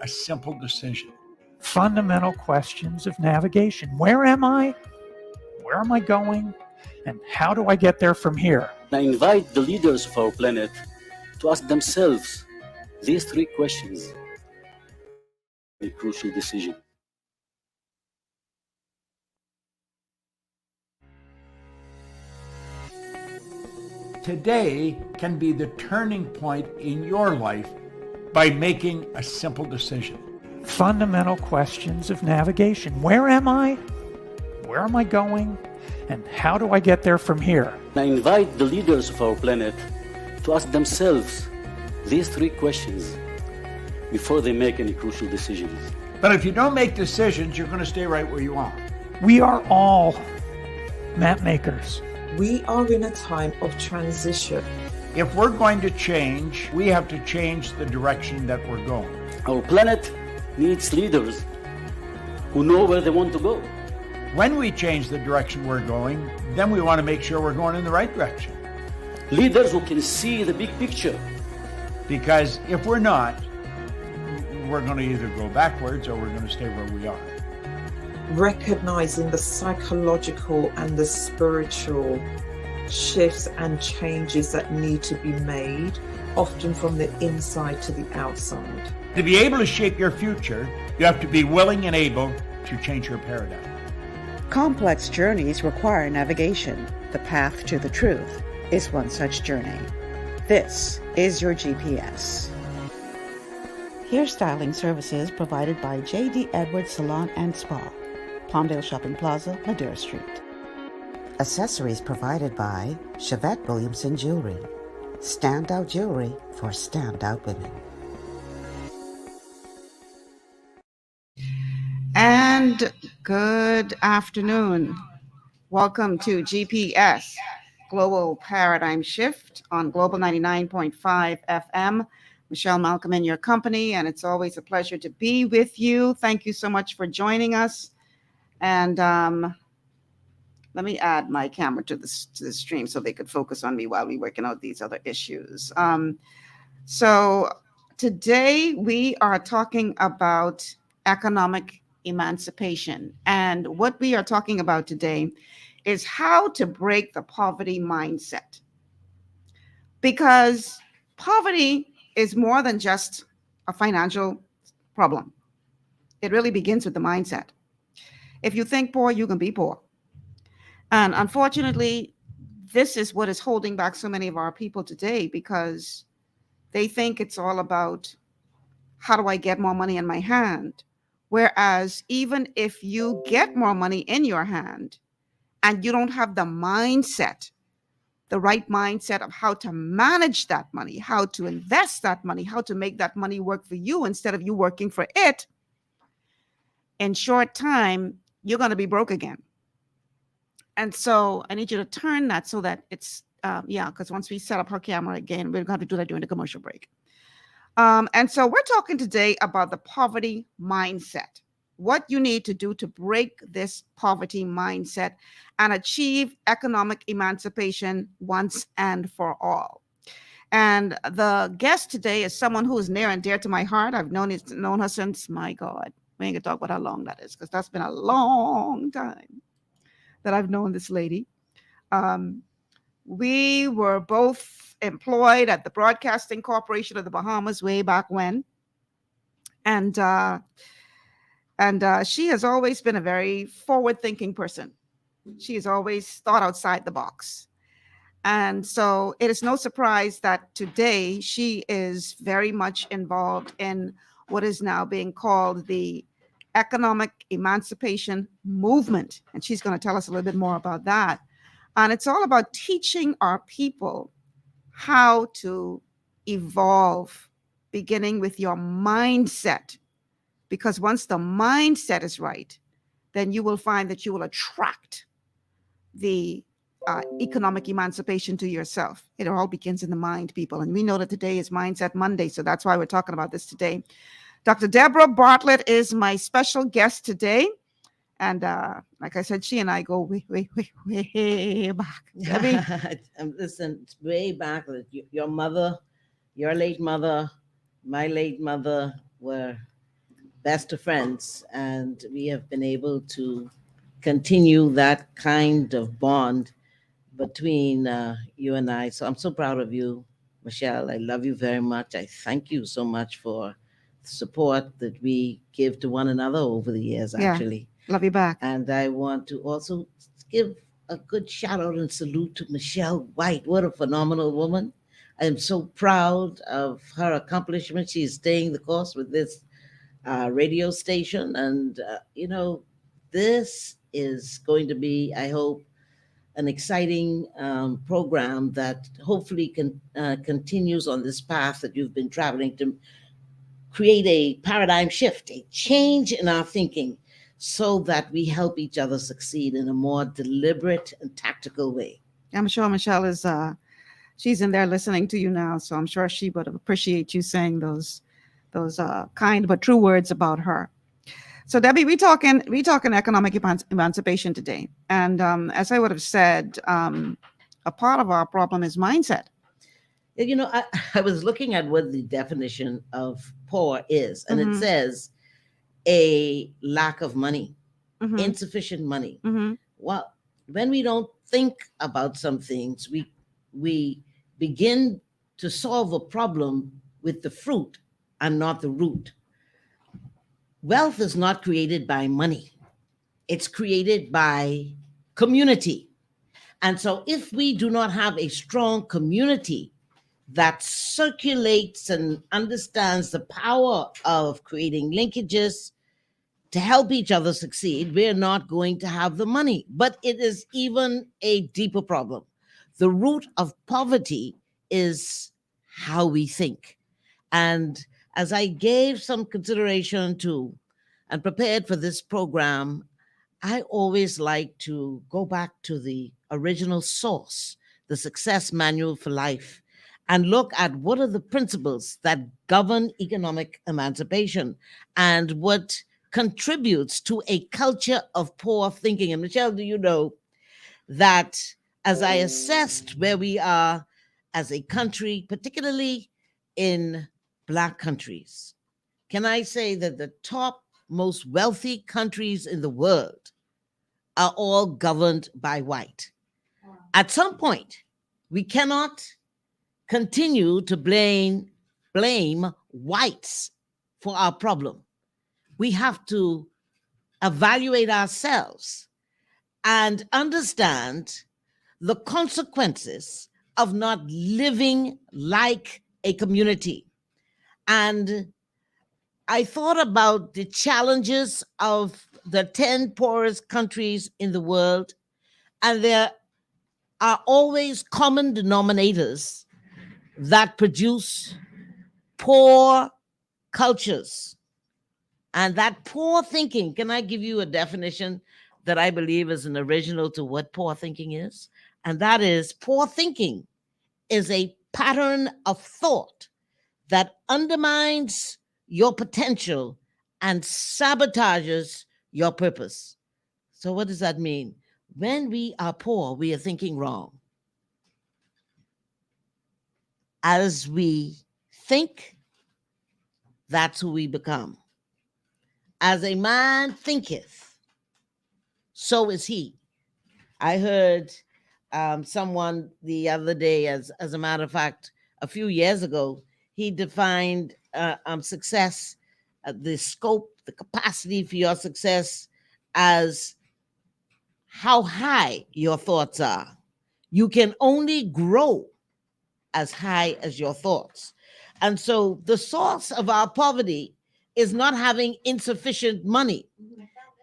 A simple decision. Fundamental questions of navigation. Where am I? Where am I going? And how do I get there from here? I invite the leaders of our planet to ask themselves these three questions. A crucial decision. Today can be the turning point in your life by making a simple decision. Fundamental questions of navigation. Where am I? Where am I going? And how do I get there from here? I invite the leaders of our planet to ask themselves these three questions before they make any crucial decisions. But if you don't make decisions, you're going to stay right where you are. We are all map makers. We are in a time of transition. If we're going to change, we have to change the direction that we're going. Our planet needs leaders who know where they want to go. When we change the direction we're going, then we want to make sure we're going in the right direction. Leaders who can see the big picture. Because if we're not, we're going to either go backwards or we're going to stay where we are. Recognizing the psychological and the spiritual shifts and changes that need to be made, often from the inside to the outside. To be able to shape your future, you have to be willing and able to change your paradigm. Complex journeys require navigation. The path to the truth is one such journey. This is your GPS. Hairstyling services provided by J.D. Edwards Salon and Spa, Palmdale Shopping Plaza, Madera Street. Accessories provided by Chevette Williamson Jewelry. Standout jewelry for standout women. And good afternoon. Welcome to GPS, Global Paradigm Shift on Global 99.5 FM. Michelle Malcolm in your company, and it's always a pleasure to be with you. Thank you so much for joining us. And let me add my camera to the stream so they could focus on me while we're working out these other issues. So today we are talking about economic emancipation. And what we are talking about today is how to break the poverty mindset. Because poverty is more than just a financial problem. It really begins with the mindset. If you think poor, you can be poor. And unfortunately, this is what is holding back so many of our people today, because they think it's all about how do I get more money in my hand? Whereas even if you get more money in your hand and you don't have the mindset, the right mindset of how to manage that money, how to invest that money, how to make that money work for you instead of you working for it, in short time, you're going to be broke again. And so I need you to turn that so that it's, because once we set up her camera again, we're going to have to do that during the commercial break. And so we're talking today about the poverty mindset, what you need to do to break this poverty mindset and achieve economic emancipation once and for all. And the guest today is someone who is near and dear to my heart. I've known her since, my God, we ain't gonna talk about how long that is, because that's been a long time that I've known this lady. We were both employed at the Broadcasting Corporation of the Bahamas way back when. And she has always been a very forward-thinking person. She has always thought outside the box. And so it is no surprise that today she is very much involved in what is now being called the economic emancipation movement. And she's going to tell us a little bit more about that. And it's all about teaching our people how to evolve, beginning with your mindset. Because once the mindset is right, then you will find that you will attract the economic emancipation to yourself. It all begins in the mind, people. And we know that today is Mindset Monday, so that's why we're talking about this today. Dr. Deborah Bartlett is my special guest today. And like I said, she and I go way back. Listen, way back. Your mother, your late mother, my late mother were best of friends, and we have been able to continue that kind of bond between you and I. So I'm so proud of you, Michelle. I love you very much. I thank you so much for the support that we give to one another over the years, Yeah. actually. Love you back. And I want to also give a good shout out and salute to Michelle White. What a phenomenal woman. I am so proud of her accomplishment. She's staying the course with this radio station. And, this is going to be, I hope, an exciting program that hopefully continues on this path that you've been traveling to create a paradigm shift, a change in our thinking, so that we help each other succeed in a more deliberate and tactical way. I'm sure Michelle is she's in there listening to you now, so I'm sure she would appreciate you saying those kind but true words about her. So Debbie, we talking economic emancipation today, and as I would have said, a part of our problem is mindset. I was looking at what the definition of poor is, and Mhm. it says a lack of money, Mhm. insufficient money. Mhm. Well, when we don't think about some things, we begin to solve a problem with the fruit and not the root. Wealth is not created by money. It's created by community. And so if we do not have a strong community that circulates and understands the power of creating linkages to help each other succeed, we're not going to have the money. But it is even a deeper problem. The root of poverty is how we think. And as I gave some consideration to and prepared for this program, I always like to go back to the original source, the Success Manual for Life, and look at what are the principles that govern economic emancipation and what contributes to a culture of poor thinking. And Michelle, do you know that as I assessed where we are as a country, particularly in Black countries, can I say that the top most wealthy countries in the world are all governed by white? At some point, we cannot continue to blame whites for our problem. We have to evaluate ourselves and understand the consequences of not living like a community. And I thought about the challenges of the 10 poorest countries in the world, and there are always common denominators that produce poor cultures. And that poor thinking, can I give you a definition that I believe is an original to what poor thinking is? And that is, poor thinking is a pattern of thought that undermines your potential and sabotages your purpose. So what does that mean? When we are poor, we are thinking wrong. As we think, that's who we become. As a man thinketh, so is he. I heard someone the other day, as a matter of fact, a few years ago, he defined success, the scope, the capacity for your success as how high your thoughts are. You can only grow as high as your thoughts. And so the source of our poverty is not having insufficient money.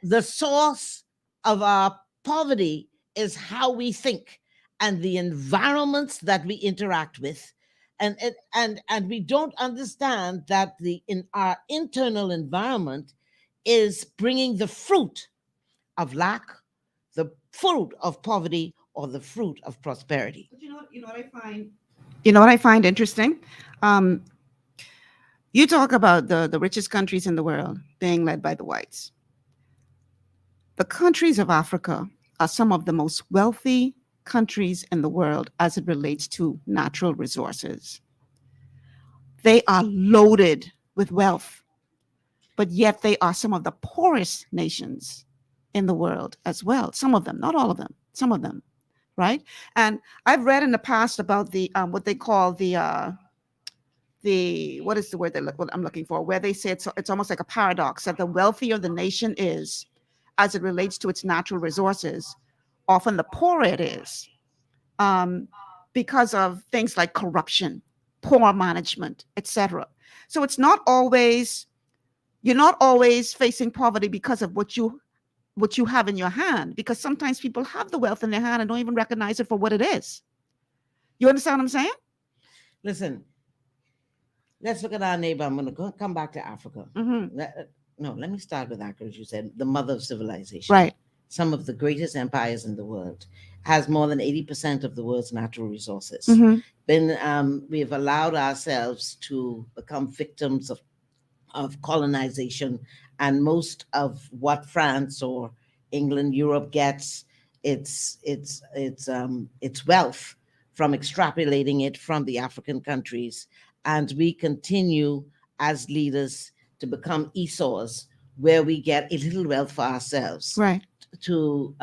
The source of our poverty is how we think and the environments that we interact with. And we don't understand that in our internal environment is bringing the fruit of lack, the fruit of poverty, or the fruit of prosperity. But you know what I find? You know what I find interesting? You talk about the richest countries in the world being led by the whites. The countries of Africa are some of the most wealthy countries in the world as it relates to natural resources. They are loaded with wealth. but yet they are some of the poorest nations in the world as well. Some of them, not all of them, some of them, right? And I've read in the past about the what they call the what is the word what I'm looking for, where they say it's almost like a paradox, that the wealthier the nation is as it relates to its natural resources, often the poorer it is, because of things like corruption, poor management, etc. So it's not always, you're not always facing poverty because of what you have in your hand, because sometimes people have the wealth in their hand and don't even recognize it for what it is. You understand what I'm saying? Listen, let's look at our neighbor. I'm going to come back to Africa. Mm-hmm. Let me start with Africa. As you said, the mother of civilization. Right. Some of the greatest empires in the world, has more than 80% of the world's natural resources. Mm-hmm. We have allowed ourselves to become victims of colonization, and most of what France or England, Europe gets, its wealth from extrapolating it from the African countries. And we continue as leaders to become Esau's, where we get a little wealth for ourselves. Right. To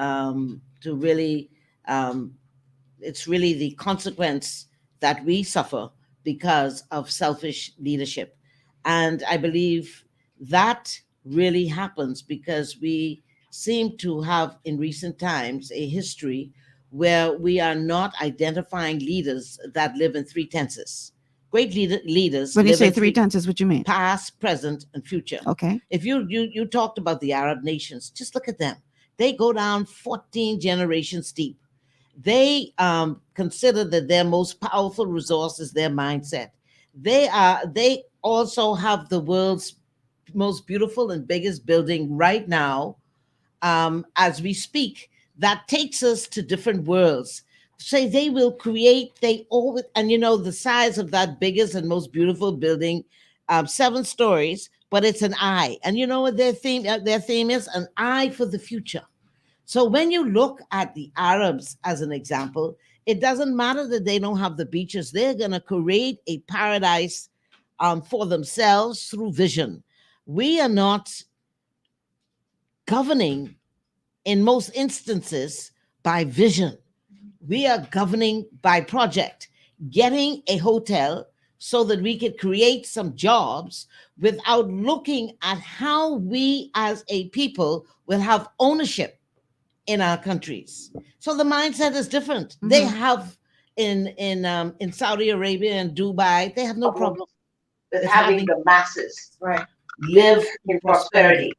really, it's really the consequence that we suffer because of selfish leadership. And I believe that really happens because we seem to have in recent times a history where we are not identifying leaders that live in three tenses. Great leaders. When you say three tenses, what do you mean? Past, present, and future. Okay. If you talked about the Arab nations, just look at them. They go down 14 generations deep. They consider that their most powerful resource is their mindset. They also have the world's most beautiful and biggest building right now, as we speak, that takes us to different worlds. Say they will create, and the size of that biggest and most beautiful building, 7 stories, but it's an eye. And you know what their theme is? An eye for the future. So when you look at the Arabs as an example, it doesn't matter that they don't have the beaches. They're going to create a paradise for themselves through vision. We are not governing in most instances by vision. We are governing by project, getting a hotel so that we could create some jobs without looking at how we as a people will have ownership in our countries. So the mindset is different. Mm-hmm. They have in Saudi Arabia and Dubai, they have no problem with having the masses live in prosperity.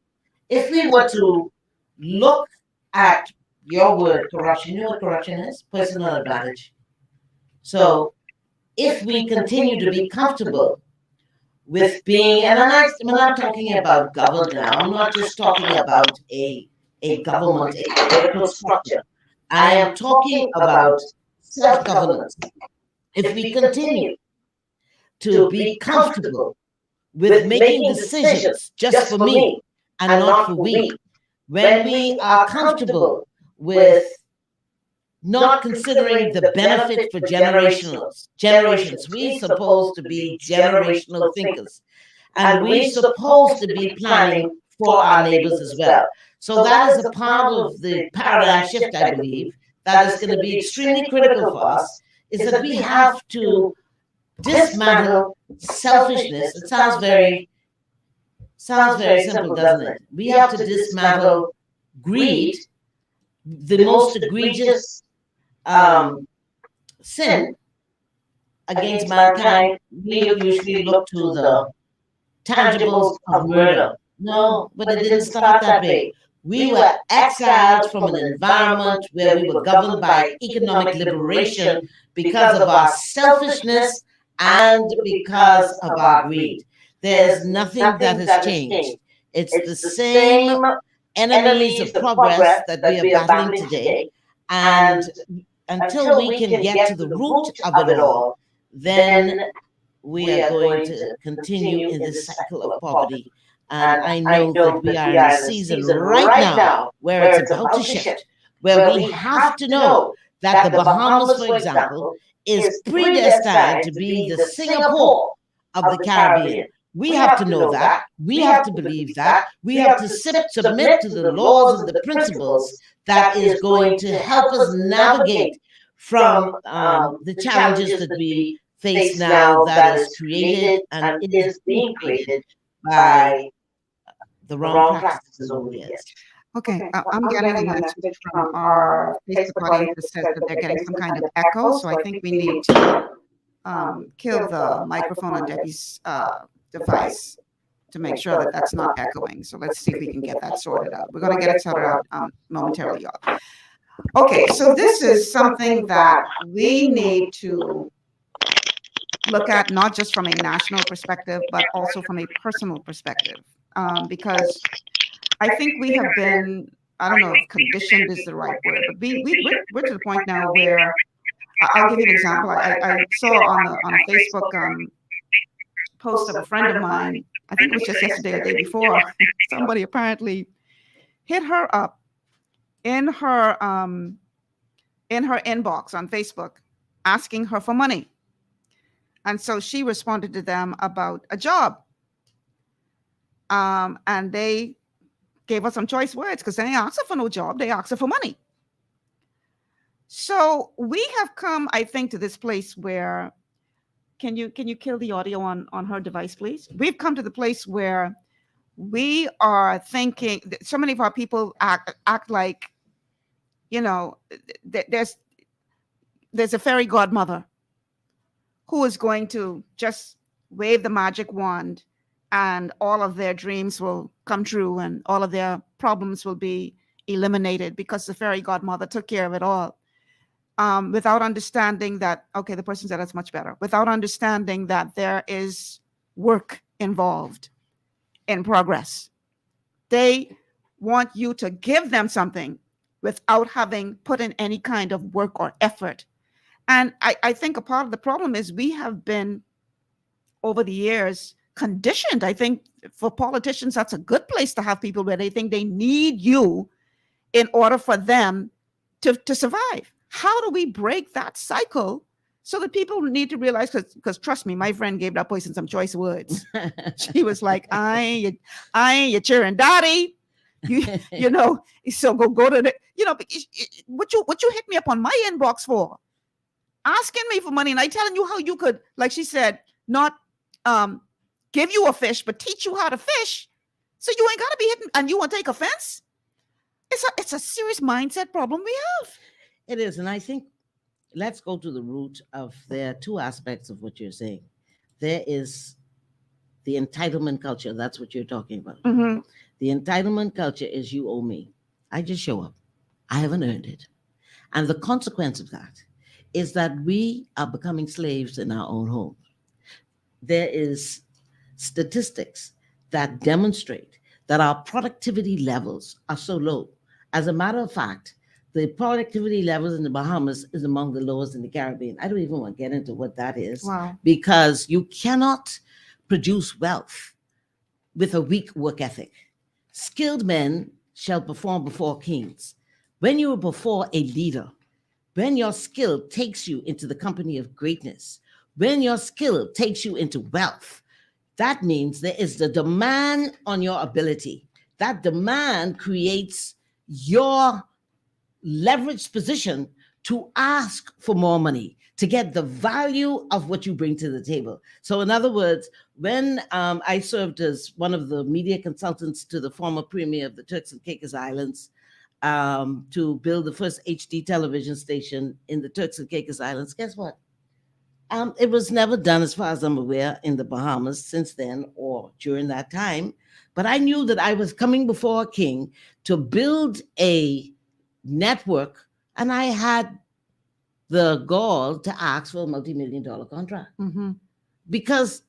If we were to look at your word, corruption, you know what corruption is? Personal advantage. So if we continue to be comfortable with being, and I'm not talking about government now, I'm not just talking about a government, a political structure. I am talking about self-governance. If we continue to be comfortable with making decisions just for me and not for we, when we are comfortable with not considering the benefit for generations, we're supposed to be generational thinkers. And we're supposed to be planning for our neighbors as well. So that is a part of the paradigm shift, I believe, that is going to be extremely critical for us, is that we have to dismantle selfishness. It sounds very simple, doesn't it? We have to dismantle greed, the most egregious sin against mankind. We usually look to the tangibles of murder. No, but it didn't start that way. We were exiled from an environment where we were governed by economic liberation because of our selfishness and because of our greed. There's nothing that has changed. It's the same enemies of progress that we are battling today. And until we can get to the root of it all, then we are going to continue in this cycle of poverty. And I know that we are in a season right now where it's about to shift, where we have to know that the Bahamas, for example, is predestined to be the Singapore of the Caribbean. We have to know that. We have to believe that. We have to submit to the laws and the principles that is going to help us navigate from the challenges that we face now that is created and is being created by the wrong practices over the years. Okay, I'm getting a message from our Facebook audience that says that they're getting some kind of echo, so I think we need to kill the microphone on Debbie's device to make sure that that's not echoing. So let's see if we can get that sorted out. We're going to get it sorted out momentarily, y'all. Okay, so this is something that we need to look at, not just from a national perspective, but also from a personal perspective, because I think we have been, I don't know if conditioned is the right word, but we're to the point now where, I'll give you an example. I saw on a Facebook post of a friend of mine, I think it was just yesterday or the day before, somebody apparently hit her up in her inbox on Facebook asking her for money. And so she responded to them about a job. And they gave us some choice words because they ain't asked her for no job, they asked her for money. So we have come, I think, to this place where, can you kill the audio on her device, please? We've come to the place where we are thinking, so many of our people act like, you know, there's a fairy godmother who is going to just wave the magic wand and all of their dreams will come true and all of their problems will be eliminated because the fairy godmother took care of it all. Without understanding that, okay, the person said that's much better, without understanding that there is work involved in progress. They want you to give them something without having put in any kind of work or effort. And I think a part of the problem is we have been, over the years, conditioned. I think for politicians, that's a good place to have people where they think they need you in order for them to survive. How do we break that cycle so that people need to realize, because trust me, my friend gave that person some choice words. She was like, I ain't your cheering daddy. You know, so go to the, you know, what you hit me up on my inbox for? Asking me for money and I telling you how you could, like she said, not give you a fish, but teach you how to fish. So you ain't got to be hitting, and you want to take offense? It's a serious mindset problem we have. It is. And I think let's go to the root of, there are two aspects of what you're saying. There is the entitlement culture. That's what you're talking about. Mm-hmm. The entitlement culture is you owe me. I just show up. I haven't earned it. And the consequence of that is that we are becoming slaves in our own homes. There is statistics that demonstrate that our productivity levels are so low. As a matter of fact, the productivity levels in the Bahamas is among the lowest in the Caribbean. I don't even want to get into what that is. Wow. Because you cannot produce wealth with a weak work ethic. Skilled men shall perform before kings. When you are before a leader, when your skill takes you into the company of greatness, when your skill takes you into wealth, that means there is the demand on your ability. That demand creates your leveraged position to ask for more money, to get the value of what you bring to the table. So in other words, when I served as one of the media consultants to the former premier of the Turks and Caicos Islands, to build the first HD television station in the Turks and Caicos Islands, guess what? It was never done, as far as I'm aware, in the Bahamas since then or during that time. But I knew that I was coming before a king to build a network, and I had the gall to ask for a multi-million-dollar contract. Mm-hmm. Because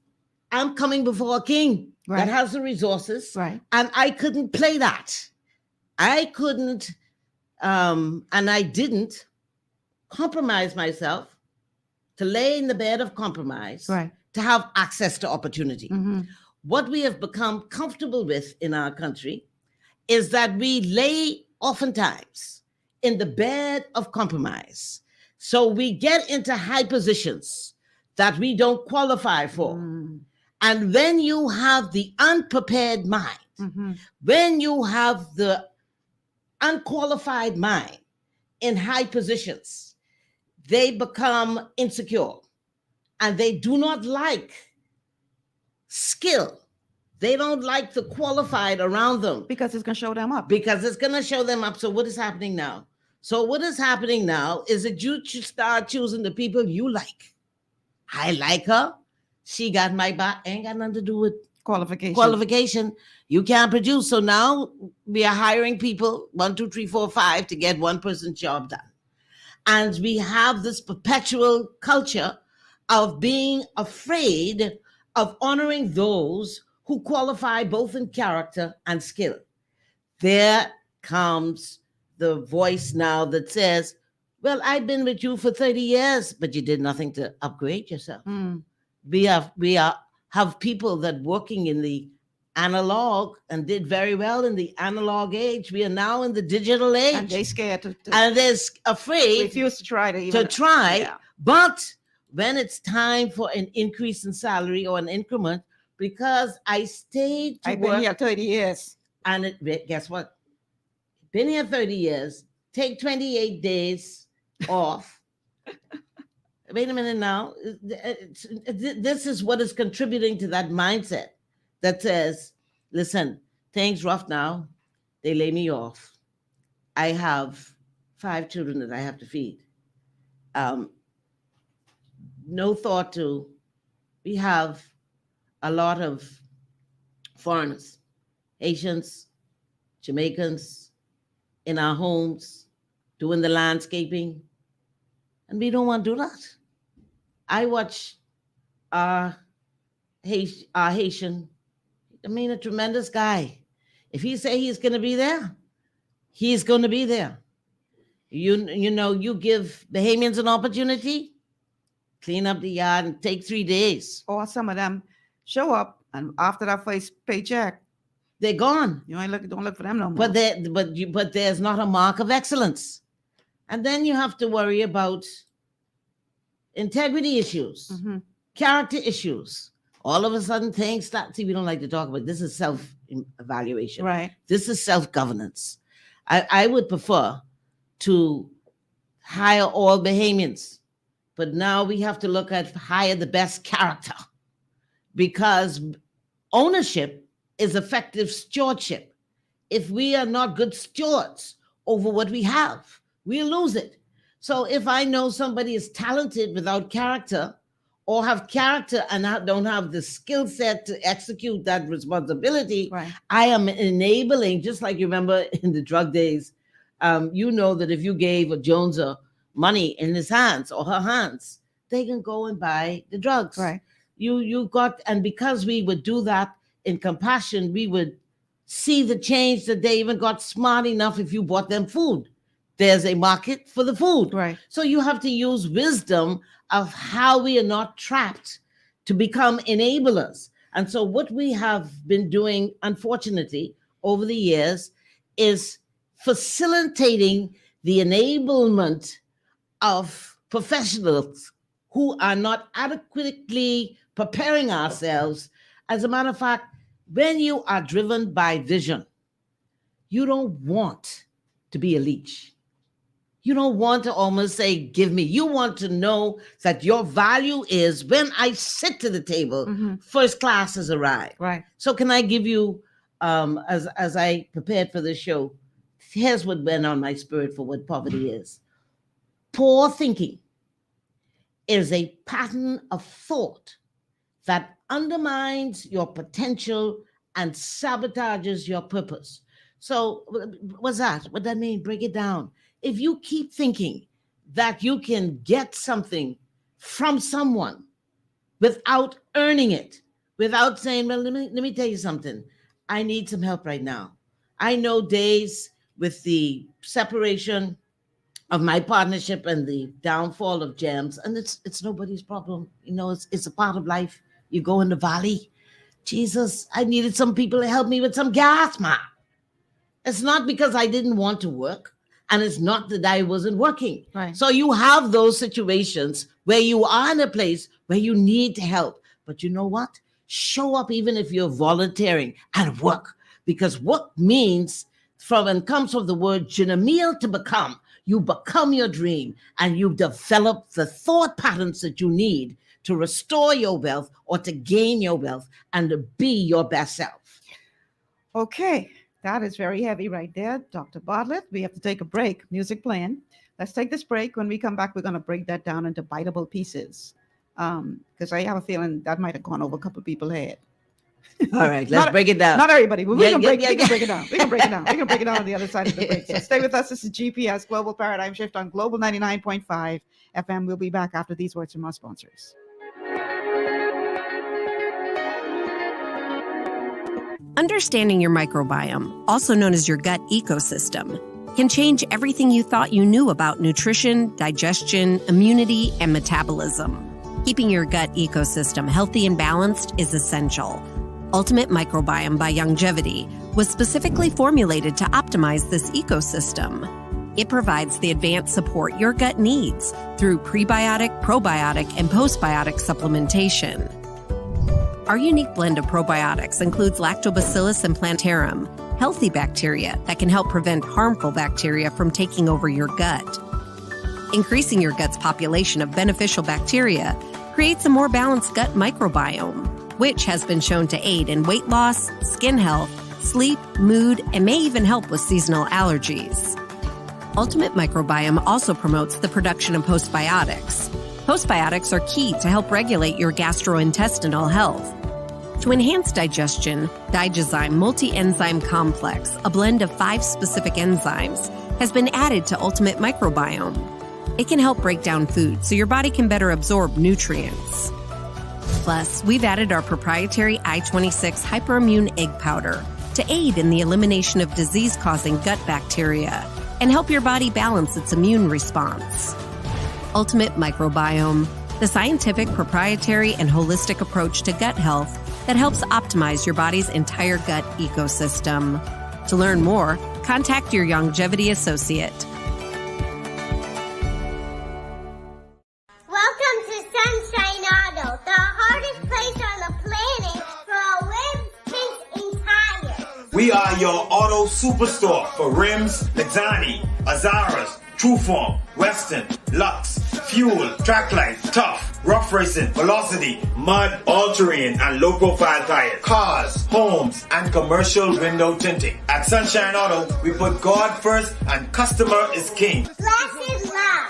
I'm coming before a king Right. that has the resources, Right. and I couldn't play that. I couldn't, and I didn't compromise myself to lay in the bed of compromise, Right. to have access to opportunity. Mm-hmm. What we have become comfortable with in our country is that we lay oftentimes in the bed of compromise. So we get into high positions that we don't qualify for. Mm. And when you have the unprepared mind, Mhm. when you have the unqualified mind in high positions, they become insecure and they do not like skill. They don't like the qualified around them Because it's going to show them up. because it's going to show them up. So what is happening now? So what is happening now is that you should start choosing the people you like. I like her. She got my back. Ain't got nothing to do with qualification. You can't produce. So now we are hiring people 1, 2, 3, 4, 5 to get one person's job done. And we have this perpetual culture of being afraid of honoring those who qualify both in character and skill. There comes the voice now that says, well, I've been with you for 30 years, but you did nothing to upgrade yourself. Mm. We have people that working in the analog and did very well in the analog age. We are now in the digital age. And they scared to And they're afraid refuse to try to even. Yeah. But when it's time for an increase in salary or an increment, because I stayed to I've work, been here 30 years. and guess what? Been here 30 years, take 28 days off. Wait a minute now. This is what is contributing to that mindset that says, listen, things rough now. They lay me off. I have 5 children that I have to feed. No thought to, we have a lot of foreigners, Haitians, Jamaicans in our homes doing the landscaping, and we don't want to do that. I watch our Haitian, a tremendous guy. If he say he's going to be there, he's going to be there. You know, you give Bahamians an opportunity, clean up the yard and take 3 days. Or some of them show up, and after that first paycheck, They're gone. you ain't don't look for them no more. But there's not a mark of excellence. And then you have to worry about integrity issues, Mhm. character issues. All of a sudden things start. See, we don't like to talk about this. Is self-evaluation. Right. This is self-governance. I would prefer to hire all Bahamians, but now we have to look at hire the best character, because ownership is effective stewardship. If we are not good stewards over what we have, we lose it. So if I know somebody is talented without character, or have character and don't have the skill set to execute that responsibility, Right. I am enabling, just like you remember in the drug days, you know that if you gave a Joneser money in his hands or her hands, they can go and buy the drugs. Right. And because we would do that in compassion, we would see the change that they even got smart enough if you bought them food. There's a market for the food. Right. So you have to use wisdom of how we are not trapped to become enablers. And so what we have been doing, unfortunately, over the years is facilitating the enablement of professionals who are not adequately preparing ourselves. As a matter of fact, when you are driven by vision, you don't want to be a leech. You don't want to almost say, give me. You want to know that your value is when I sit to the table, Mhm. first class has arrived. Right. So can I give you, as I prepared for this show, here's what went on my spirit for what poverty is. Poor thinking is a pattern of thought that undermines your potential and sabotages your purpose. So what's that? What that mean? Break it down. If you keep thinking that you can get something from someone without earning it, without saying, well, let me tell you something. I need some help right now. I know days with the separation of my partnership and the downfall of GEMS, and it's nobody's problem. You know, it's a part of life. You go in the valley. Jesus, I needed some people to help me with some gas, man. It's not because I didn't want to work, and it's not that I wasn't working. Right. So you have those situations where you are in a place where you need help. But you know what? show up even if you're volunteering and work, because work means comes from the word jinamil, to become. You become your dream and you develop the thought patterns that you need to restore your wealth or to gain your wealth and to be your best self. Okay, that is very heavy right there, Dr. Bartlett. We have to take a break. Music playing. Let's take this break. When we come back, we're going to break that down into biteable pieces, because I have a feeling that might have gone over a couple of people's head. All right, let's break it down. Not everybody, but we can break it down. We can break it down on the other side of the break. So stay with us. This is GPS Global Paradigm Shift on Global 99.5 FM. We'll be back after these words from our sponsors. Understanding your microbiome, also known as your gut ecosystem, can change everything you thought you knew about nutrition, digestion, immunity, and metabolism. Keeping your gut ecosystem healthy and balanced is essential. Ultimate Microbiome by Longevity was specifically formulated to optimize this ecosystem. It provides the advanced support your gut needs through prebiotic, probiotic, and postbiotic supplementation. Our unique blend of probiotics includes Lactobacillus and Plantarum, healthy bacteria that can help prevent harmful bacteria from taking over your gut. Increasing your gut's population of beneficial bacteria creates a more balanced gut microbiome, which has been shown to aid in weight loss, skin health, sleep, mood, and may even help with seasonal allergies. Ultimate Microbiome also promotes the production of postbiotics. Postbiotics are key to help regulate your gastrointestinal health. To enhance digestion, Digizyme Multi-Enzyme Complex, a blend of 5 specific enzymes, has been added to Ultimate Microbiome. It can help break down food so your body can better absorb nutrients. Plus, we've added our proprietary I-26 hyperimmune egg powder to aid in the elimination of disease-causing gut bacteria and help your body balance its immune response. Ultimate Microbiome, the scientific, proprietary, and holistic approach to gut health that helps optimize your body's entire gut ecosystem. To learn more, contact your Longevity associate. Welcome to Sunshine Auto, the hardest place on the planet for rims, paints, and tires. We are your auto superstore for rims, Lexani, Azaras, Trueform, Western, Lux, Fuel, Tracklight, Tough, Rough Racing, Velocity, Mud, All-Terrain, and low-profile tires, cars, homes, and commercial window tinting. At Sunshine Auto, we put God first and customer is king. Glasses love.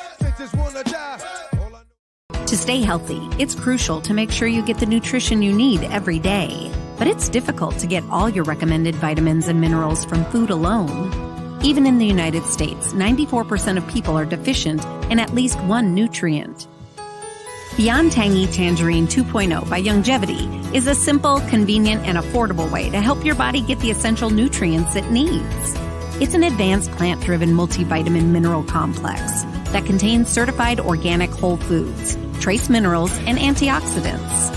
To stay healthy, it's crucial to make sure you get the nutrition you need every day. But it's difficult to get all your recommended vitamins and minerals from food alone. Even in the United States, 94% of people are deficient in at least one nutrient. Beyond Tangy Tangerine 2.0 by Longevity is a simple, convenient, and affordable way to help your body get the essential nutrients it needs. It's an advanced plant-driven multivitamin mineral complex that contains certified organic whole foods, trace minerals, and antioxidants.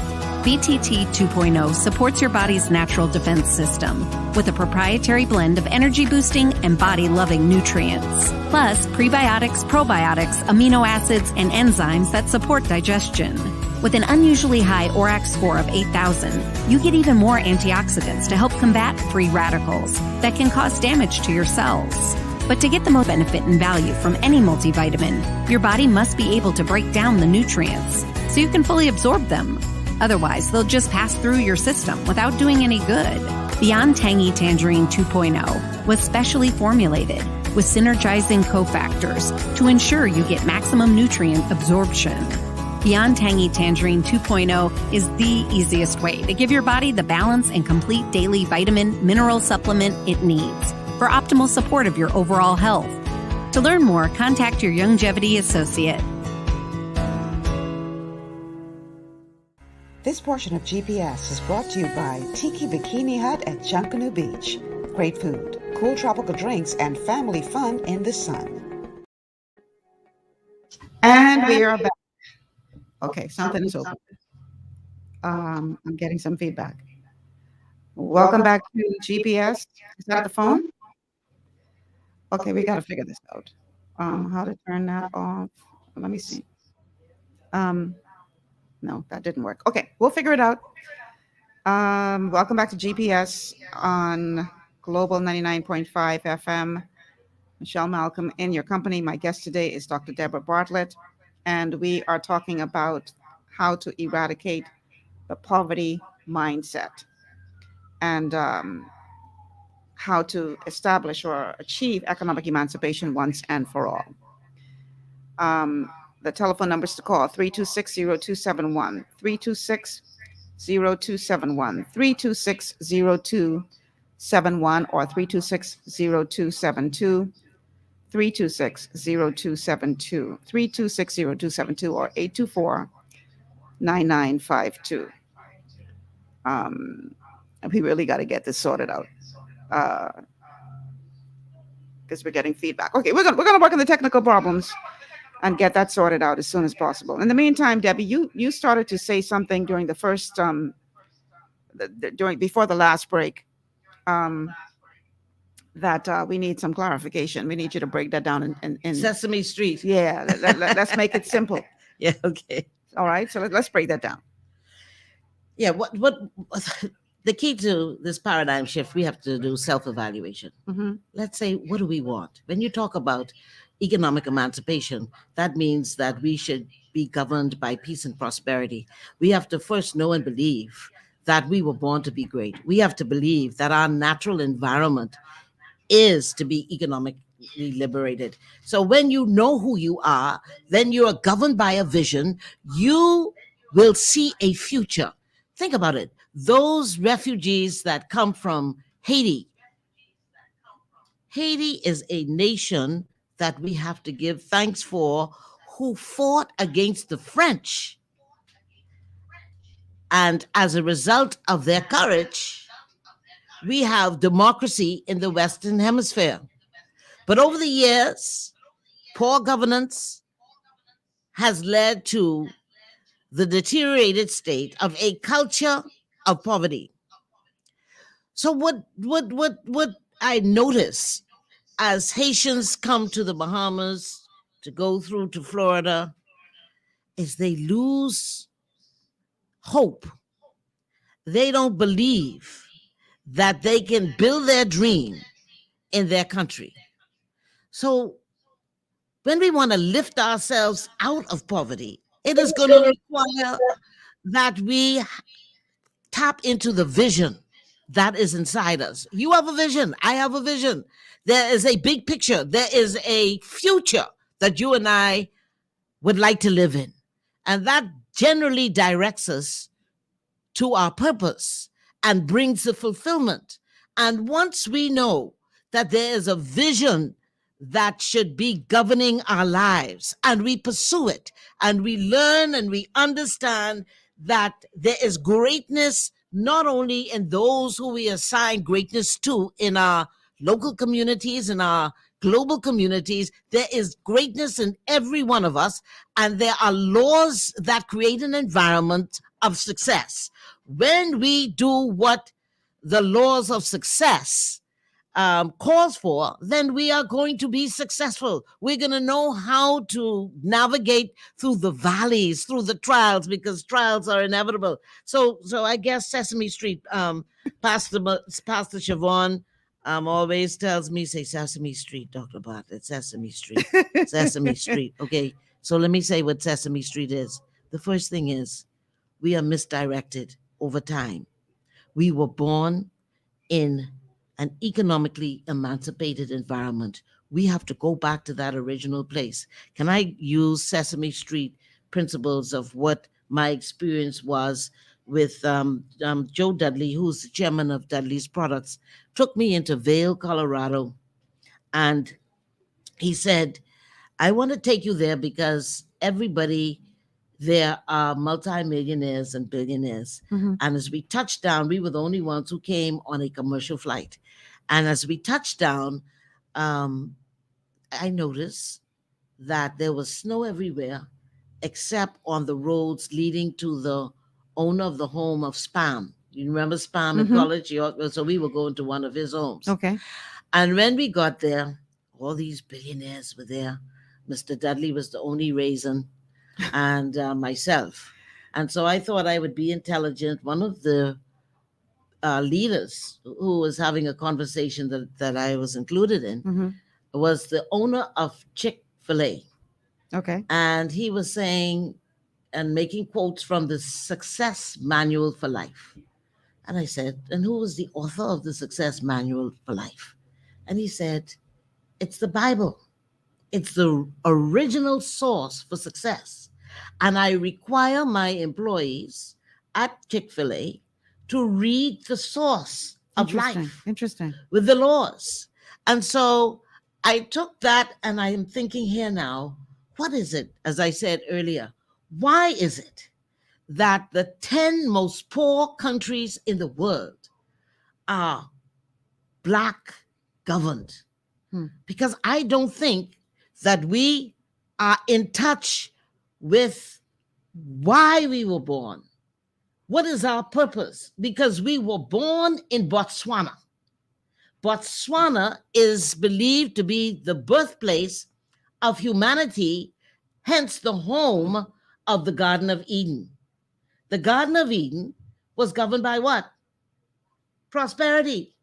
BTT 2.0 supports your body's natural defense system with a proprietary blend of energy-boosting and body-loving nutrients, plus prebiotics, probiotics, amino acids, and enzymes that support digestion. With an unusually high ORAC score of 8,000, you get even more antioxidants to help combat free radicals that can cause damage to your cells. But to get the most benefit and value from any multivitamin, your body must be able to break down the nutrients so you can fully absorb them. Otherwise, they'll just pass through your system without doing any good. Beyond Tangy Tangerine 2.0 was specially formulated with synergizing cofactors to ensure you get maximum nutrient absorption. Beyond Tangy Tangerine 2.0 is the easiest way to give your body the balance and complete daily vitamin mineral supplement it needs for optimal support of your overall health. To learn more, contact your Longevity associate. This portion of GPS is brought to you by Tiki Bikini Hut at Junkanoo Beach. Great food, cool tropical drinks, and family fun in the sun. And we are back. Okay, something is open. I'm getting some feedback. Welcome back to GPS. Is that the phone? Okay, we got to figure this out. How to turn that off. Let me see. No, that didn't work. Okay, we'll figure it out. Welcome back to GPS on Global 99.5 FM. Michelle Malcolm in your company. My guest today is Dr. Deborah Bartlett, and we are talking about how to eradicate the poverty mindset and how to establish or achieve economic emancipation once and for all. The telephone numbers to call 326-0271, 326-0271, 326-0271, or 326-0272, 326-0272, 326-0272, or 824-9952. We really got to get this sorted out because we're getting feedback. Okay, we're gonna work on the technical problems and get that sorted out as soon as possible. In the meantime, Debbie, you started to say something during the first before the last break that we need some clarification. We need you to break that down in Sesame Street. Yeah, let's make it simple. Yeah, okay. All right, so let's break that down. Yeah, what the key to this paradigm shift, we have to do self-evaluation. Mm-hmm. Let's say, what do we want? When you talk about economic emancipation, that means that we should be governed by peace and prosperity. We have to first know and believe that we were born to be great. We have to believe that our natural environment is to be economically liberated. So when you know who you are, then you are governed by a vision. You will see a future. Think about it. Those refugees that come from Haiti. Haiti is a nation that we have to give thanks for, who fought against the French. And as a result of their courage, we have democracy in the Western Hemisphere. But over the years, poor governance has led to the deteriorated state of a culture of poverty. So what I notice as Haitians come to the Bahamas to go through to Florida is they lose hope. They don't believe that they can build their dream in their country. So when we want to lift ourselves out of poverty, it is going to require that we tap into the vision that is inside us. You have a vision. I have a vision. There is a big picture. There is a future that you and I would like to live in. And that generally directs us to our purpose and brings the fulfillment. And once we know that there is a vision that should be governing our lives, and we pursue it, and we learn and we understand that there is greatness not only in those who we assign greatness to in our local communities, in our global communities, there is greatness in every one of us, and there are laws that create an environment of success. When we do what the laws of success calls for, then we are going to be successful. We're going to know how to navigate through the valleys, through the trials, because trials are inevitable. So I guess Sesame Street, Pastor Siobhan always tells me, say Sesame Street, Dr. Bartlett, Sesame Street, Sesame Street. Okay, so let me say what Sesame Street is. The first thing is we are misdirected over time. We were born in an economically emancipated environment. We have to go back to that original place. Can I use Sesame Street principles of what my experience was with Joe Dudley, who's the chairman of Dudley's Products, took me into Vail, Colorado, and he said, I want to take you there because everybody there are multimillionaires and billionaires. Mm-hmm. And as we touched down, we were the only ones who came on a commercial flight. And as we touched down, I noticed that there was snow everywhere except on the roads leading to the owner of the home of Spam. You remember Spam in college? So we were going to one of his homes. Okay. And when we got there, all these billionaires were there. Mr. Dudley was the only raisin, and myself. And so I thought I would be intelligent. One of the leaders who was having a conversation that I was included in Mm-hmm. was the owner of Chick-fil-A. Okay. And he was saying and making quotes from the Success Manual for Life. And I said, and who was the author of the Success Manual for Life? And he said, it's the Bible. It's the original source for success. And I require my employees at Chick-fil-A to read the source of life Interesting. with the laws. And so I took that and I am thinking here now, what is it, as I said earlier, why is it that the 10 most poor countries in the world are Black governed? Because I don't think that we are in touch with why we were born. What is our purpose? Because we were born in Botswana. Botswana is believed to be the birthplace of humanity, hence the home of the Garden of Eden. The Garden of Eden was governed by what? Prosperity,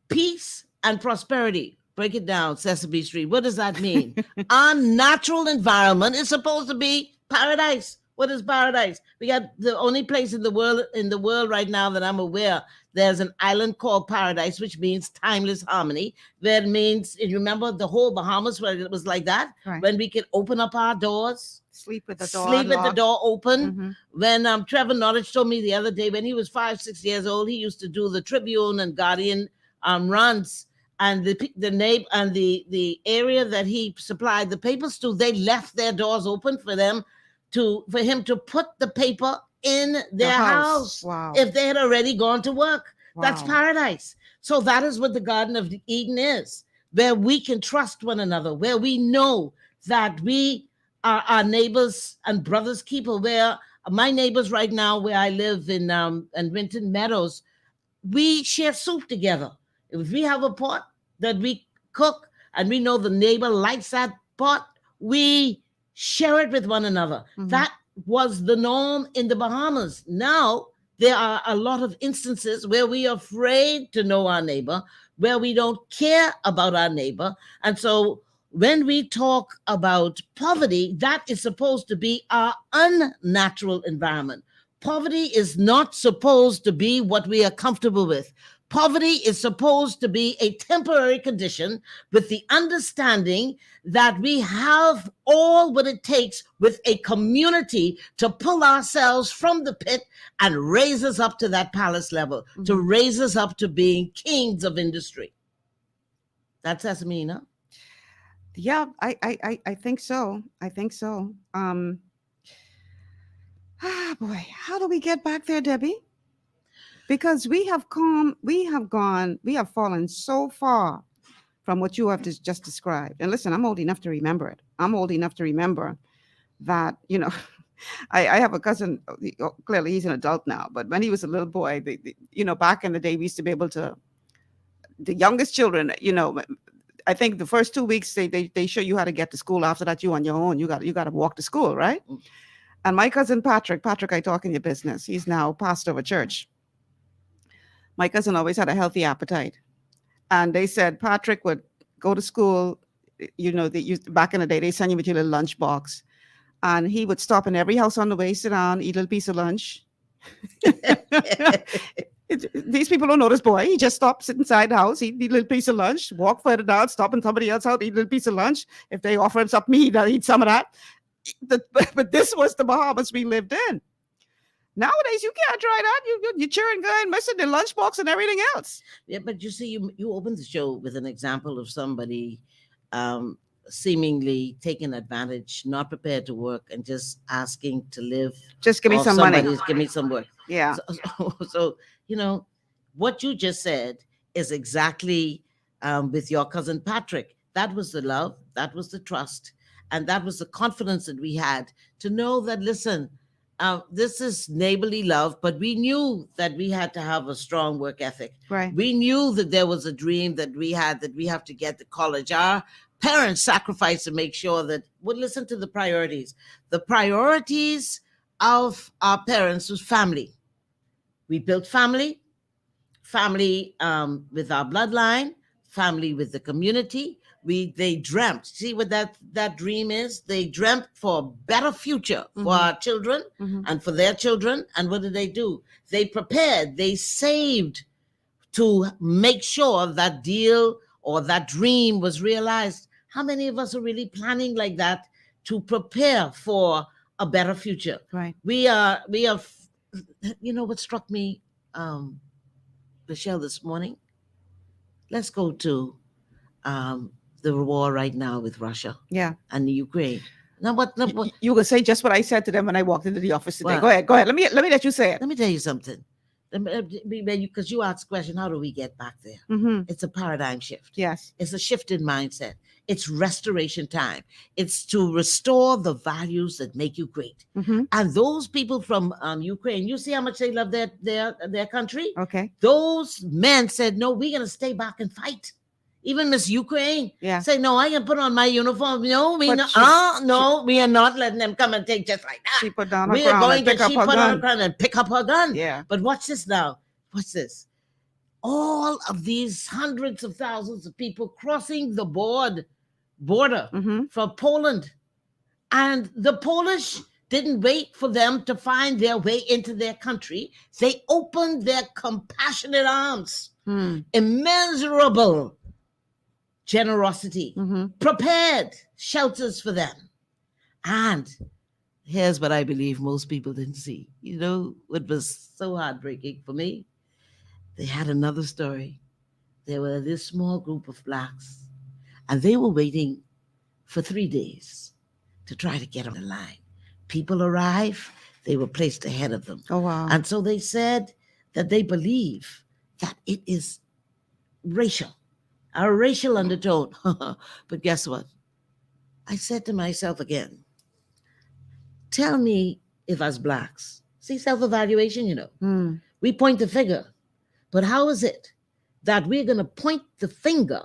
peace, and prosperity. Break it down, Sesame Street. What does that mean? Our natural environment is supposed to be paradise. What is paradise? We got the only place in the world right now that I'm aware. There's an island called Paradise, which means timeless harmony. That means, you remember the whole Bahamas where it was like that? Right. When we could open up our doors. Sleep with the door Sleep with the locked. door open. When Trevor Nottage told me the other day, when he was 5-6 years old, he used to do the Tribune and Guardian runs. And the area that he supplied the papers to, they left their doors open for him to put the paper in their house. Wow. If they had already gone to work. That's Wow. paradise. So that is what the Garden of Eden is, where we can trust one another, where we know that we are our neighbors and brothers keeper. Where my neighbors right now, where I live in Winton Meadows, we share soup together. If we have a pot that we cook and we know the neighbor likes that pot, we share it with one another. That was the norm in the Bahamas. Now, there are a lot of instances where we are afraid to know our neighbor, where we don't care about our neighbor. And so when we talk about poverty, that is supposed to be our unnatural environment. Poverty is not supposed to be what we are comfortable with. Poverty is supposed to be a temporary condition with the understanding that we have all what it takes with a community to pull ourselves from the pit and raise us up to that palace level, to raise us up to being kings of industry. That's Asmina. Yeah, I think so. I think so. Boy, how do we get back there, Debbie? Because we have fallen so far from what you have just described. And listen, I'm old enough to remember it. I'm old enough to remember that, I have a cousin, clearly he's an adult now, but when he was a little boy, back in the day, we used to be able to, the youngest children, I think the first 2 weeks, they show you how to get to school. After that, you on your own, you got to walk to school, right? And my cousin Patrick, I talk in your business. He's now pastor of a church. My cousin always had a healthy appetite. And they said Patrick would go to school, back in the day, they send you with your little lunch box. And he would stop in every house on the way, sit down, eat a little piece of lunch. These people don't know this boy. He just stopped, sit inside the house, eat a little piece of lunch, walk further down, stop in somebody else's house, eat a little piece of lunch. If they offer him something, he'd eat some of that. But this was the Bahamas we lived in. Nowadays, you can't try that. You're cheering, going, missing the lunchbox and everything else. Yeah, but you see, you opened the show with an example of somebody seemingly taking advantage, not prepared to work, and just asking to live. Just give me some money. Give me some work. Yeah. So what you just said is exactly with your cousin Patrick. That was the love, that was the trust, and that was the confidence that we had to know that, listen, this is neighborly love, but we knew that we had to have a strong work ethic. Right. We knew that there was a dream that we had, that we have to get to college. Our parents sacrificed to make sure that we'd listen to the priorities. The priorities of our parents was family. We built family. family with our bloodline, family with the community. They dreamt. See what that dream is? They dreamt for a better future for our children and for their children. And what did they do? They prepared, they saved to make sure that deal or that dream was realized. How many of us are really planning like that to prepare for a better future? Right. We are, you know what struck me, Michelle, this morning? Let's go to the war right now with Russia Yeah. and the Ukraine. Now, what You can say just what I said to them when I walked into the office today. What? Go ahead. Go ahead. Let me let you say it. let me tell you something. Because you asked the question, how do we get back there? Mm-hmm. It's a paradigm shift. Yes. It's a shift in mindset. It's restoration time. It's to restore the values that make you great. Mm-hmm. And those people from Ukraine, you see how much they love their country? Okay. Those men said, no, we're going to stay back and fight. Even Miss Ukraine say, no, I can put on my uniform. No, we are not letting them come and take just like that. She put down her We are crown going and pick to up she her put on her gun. crown and pick up her gun. Yeah. But watch this now. What's this? All of these hundreds of thousands of people crossing the border from Poland. And the Polish didn't wait for them to find their way into their country. They opened their compassionate arms. Immeasurable generosity. Prepared shelters for them. And here's what I believe most people didn't see. You know what was so heartbreaking for me? They had another story. There were this small group of Blacks, and they were waiting for 3 days to try to get on the line. People arrive, they were placed ahead of them. Oh, wow. And so they said that they believe that it is racial, a racial undertone. But guess what? I said to myself again, tell me if us Blacks, see self-evaluation, you know, we point the finger, but how is it that we're going to point the finger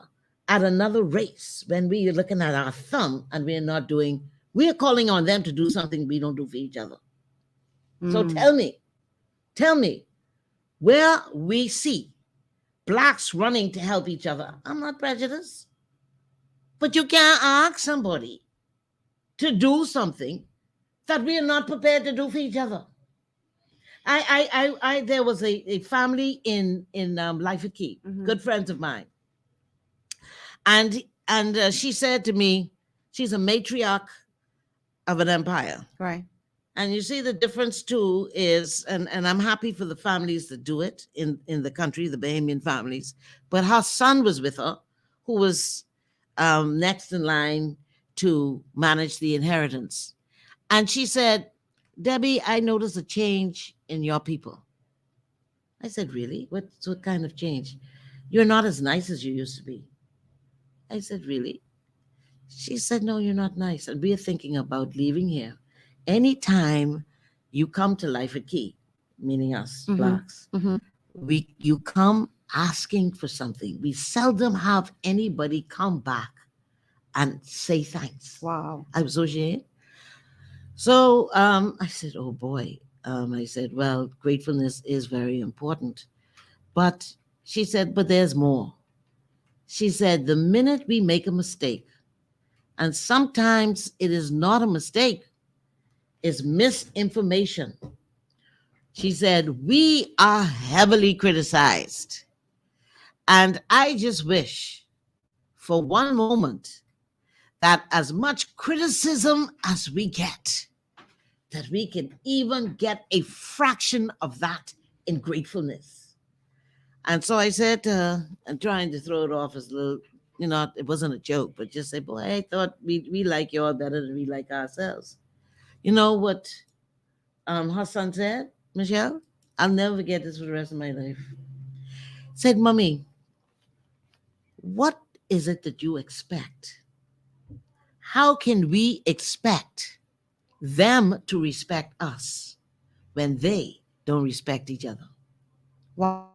at another race when we are looking at our thumb and we're calling on them to do something we don't do for each other. So tell me where we see Blacks running to help each other. I'm not prejudiced, but you can't ask somebody to do something that we are not prepared to do for each other. There was a family in Life at Key, good friends of mine, and she said to me, she's a matriarch of an empire, Right. and you see the difference too is, and I'm happy for the families that do it in the country, the Bahamian families, but her son was with her, who was next in line to manage the inheritance, and she said, Debbie, I noticed a change in your people. I said, really? What kind of change? You're not as nice as you used to be. I said, really? She said, no, you're not nice. And we are thinking about leaving here. Anytime you come to Life at Key, meaning us, Blacks, you come asking for something. We seldom have anybody come back and say thanks. Wow. I was so ashamed. So I said, oh boy. I said, well, gratefulness is very important. But she said, but there's more. She said, the minute we make a mistake, and sometimes it is not a mistake, it's misinformation. She said, we are heavily criticized. And I just wish for one moment that as much criticism as we get, that we can even get a fraction of that in gratefulness. And so I said to her, and trying to throw it off as a little, it wasn't a joke, but just say, boy, I thought we like you all better than we like ourselves. You know what her son said, Michelle? I'll never forget this for the rest of my life. Said, Mommy, what is it that you expect? How can we expect them to respect us when they don't respect each other? Wow.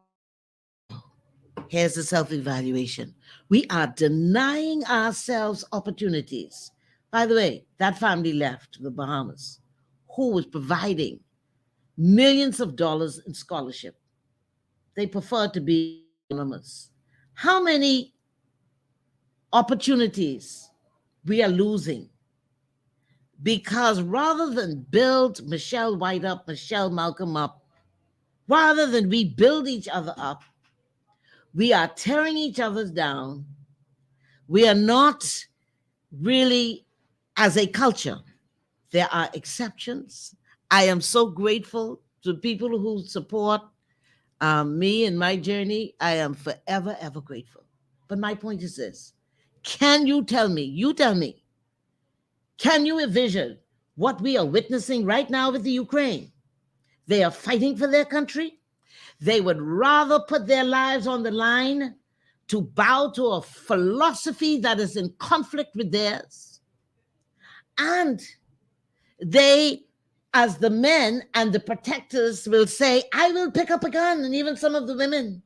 Here's the self-evaluation. We are denying ourselves opportunities. By the way, that family left the Bahamas, who was providing millions of dollars in scholarship they prefer to be anonymous. How many opportunities we are losing because rather than build Michelle White up, Michelle Malcolm up, rather than we build each other up, we are tearing each other down. We are not really, as a culture, there are exceptions. I am so grateful to people who support me in my journey. I am forever, ever grateful. But my point is this. Can you tell me, can you envision what we are witnessing right now with the Ukraine? They are fighting for their country. They would rather put their lives on the line to bow to a philosophy that is in conflict with theirs. And they, as the men and the protectors, will say, I will pick up a gun, and even some of the women,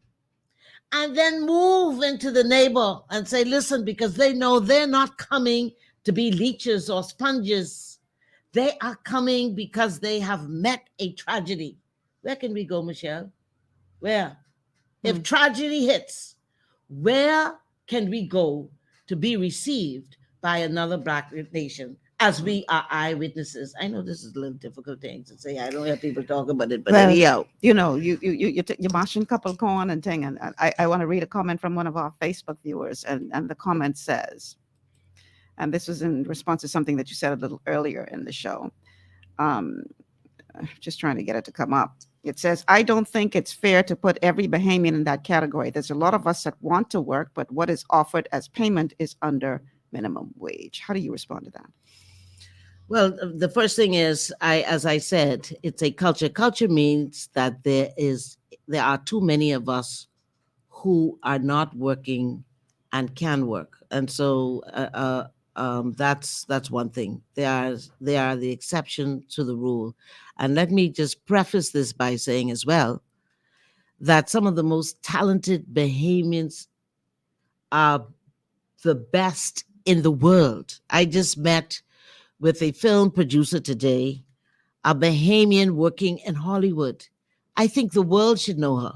and then move into the neighbor and say, listen, because they know they're not coming to be leeches or sponges. They are coming because they have met a tragedy. Where can we go, Michelle? Where? If tragedy hits, where can we go to be received by another Black nation as we are eyewitnesses? I know this is a little difficult thing to say. I don't hear people talk about it, but Well, anyhow. you know, you mentioned couple corn and thing, and I want to read a comment from one of our Facebook viewers, and the comment says, and this was in response to something that you said a little earlier in the show. Just trying to get it to come up. It says, I don't think it's fair to put every Bahamian in that category. There's a lot of us that want to work, but what is offered as payment is under minimum wage. How do you respond to that? Well, the first thing is, as I said, it's a culture. Culture means that there are too many of us who are not working and can work. And so that's one thing. They are the exception to the rule. And let me just preface this by saying as well that some of the most talented Bahamians are the best in the world. I just met with a film producer today, a Bahamian working in Hollywood. I think the world should know her.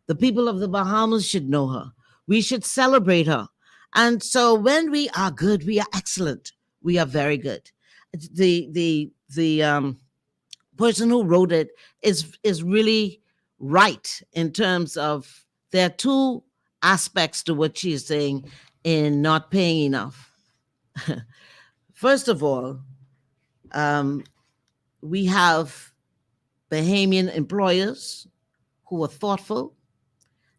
The people of the Bahamas should know her. We should celebrate her. And so when we are good, we are excellent. We are very good. The person who wrote it is really right in terms of there are two aspects to what she is saying in not paying enough. First of all, we have Bahamian employers who are thoughtful.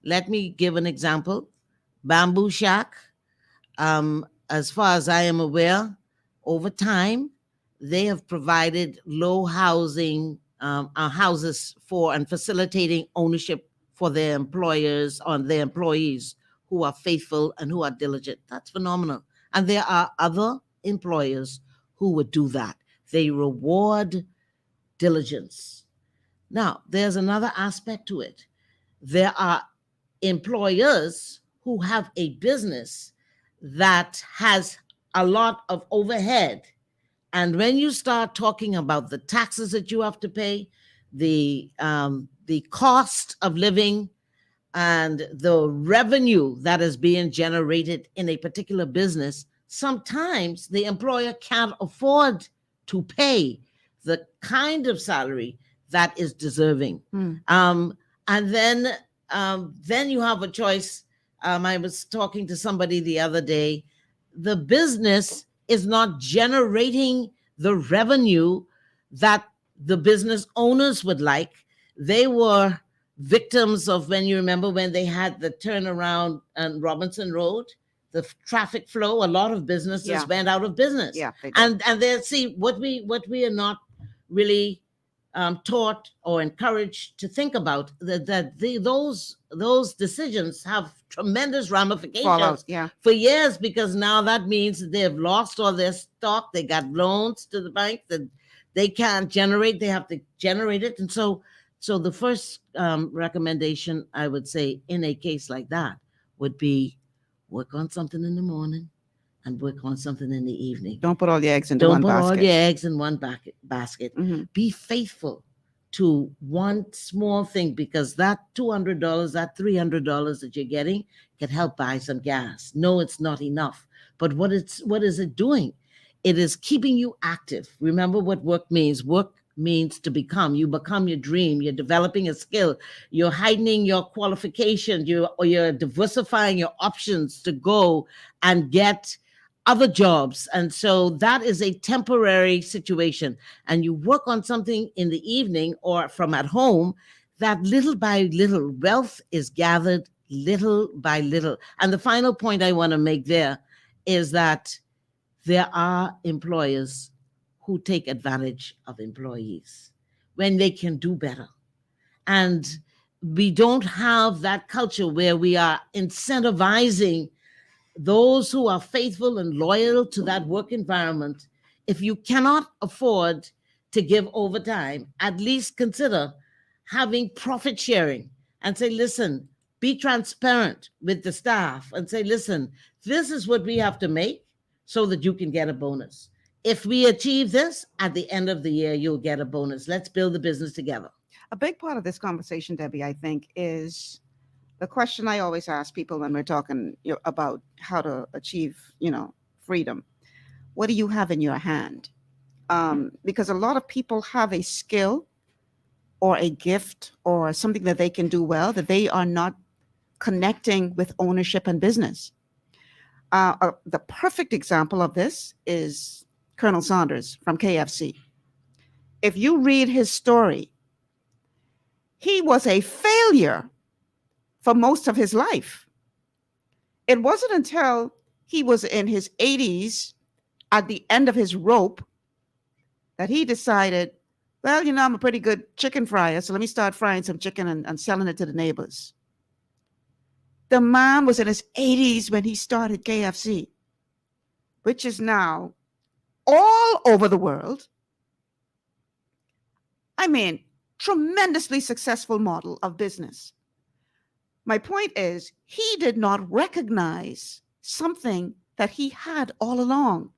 Let me give an example. Bamboo Shack, as far as I am aware, over time, they have provided low housing houses for and facilitating ownership for their employers on their employees who are faithful and who are diligent. That's phenomenal. And there are other employers who would do that. They reward diligence. Now, there's another aspect to it. There are employers who have a business that has a lot of overhead. And when you start talking about the taxes that you have to pay, the cost of living, and the revenue that is being generated in a particular business, sometimes the employer can't afford to pay the kind of salary that is deserving. And then you have a choice. I was talking to somebody the other day. The business is not generating the revenue that the business owners would like. They were victims of, when you remember when they had the turnaround on Robinson Road, the traffic flow, a lot of businesses went out of business. Yeah, they did. And they see what we are not really taught or encouraged to think about, those decisions have tremendous ramifications Fallout, for years, because now that means that they have lost all their stock. They got loans to the bank that they can't generate. They have to generate it. And so the first recommendation I would say in a case like that would be work on something in the morning and work on something in the evening. Don't put all your eggs into one basket. Don't put all your eggs in one basket. Mhm. Be faithful to one small thing, because that $200, that $300 that you're getting can help buy some gas. No, it's not enough. But what is it doing? It is keeping you active. Remember what work means. Work means to become. You become your dream. You're developing a skill. You're heightening your qualifications. You're diversifying your options to go and get other jobs. And so that is a temporary situation. And you work on something in the evening or from at home, that little by little wealth is gathered little by little. And the final point I want to make there is that there are employers who take advantage of employees when they can do better. And we don't have that culture where we are incentivizing those who are faithful and loyal to that work environment. If you cannot afford to give overtime, at least consider having profit sharing and say, listen, be transparent with the staff and say, listen, this is what we have to make so that you can get a bonus. If we achieve this, at the end of the year, you'll get a bonus. Let's build the business together. A big part of this conversation, Debbie, I think, is the question I always ask people when we're talking about how to achieve, freedom. What do you have in your hand? Because a lot of people have a skill or a gift or something that they can do well, that they are not connecting with ownership and business. The perfect example of this is Colonel Sanders from KFC. If you read his story, he was a failure for most of his life. It wasn't until he was in his 80s, at the end of his rope, that he decided, well, I'm a pretty good chicken fryer, so let me start frying some chicken and selling it to the neighbors. The man was in his 80s when he started KFC, which is now all over the world. I mean, tremendously successful model of business. My point is, he did not recognize something that he had all along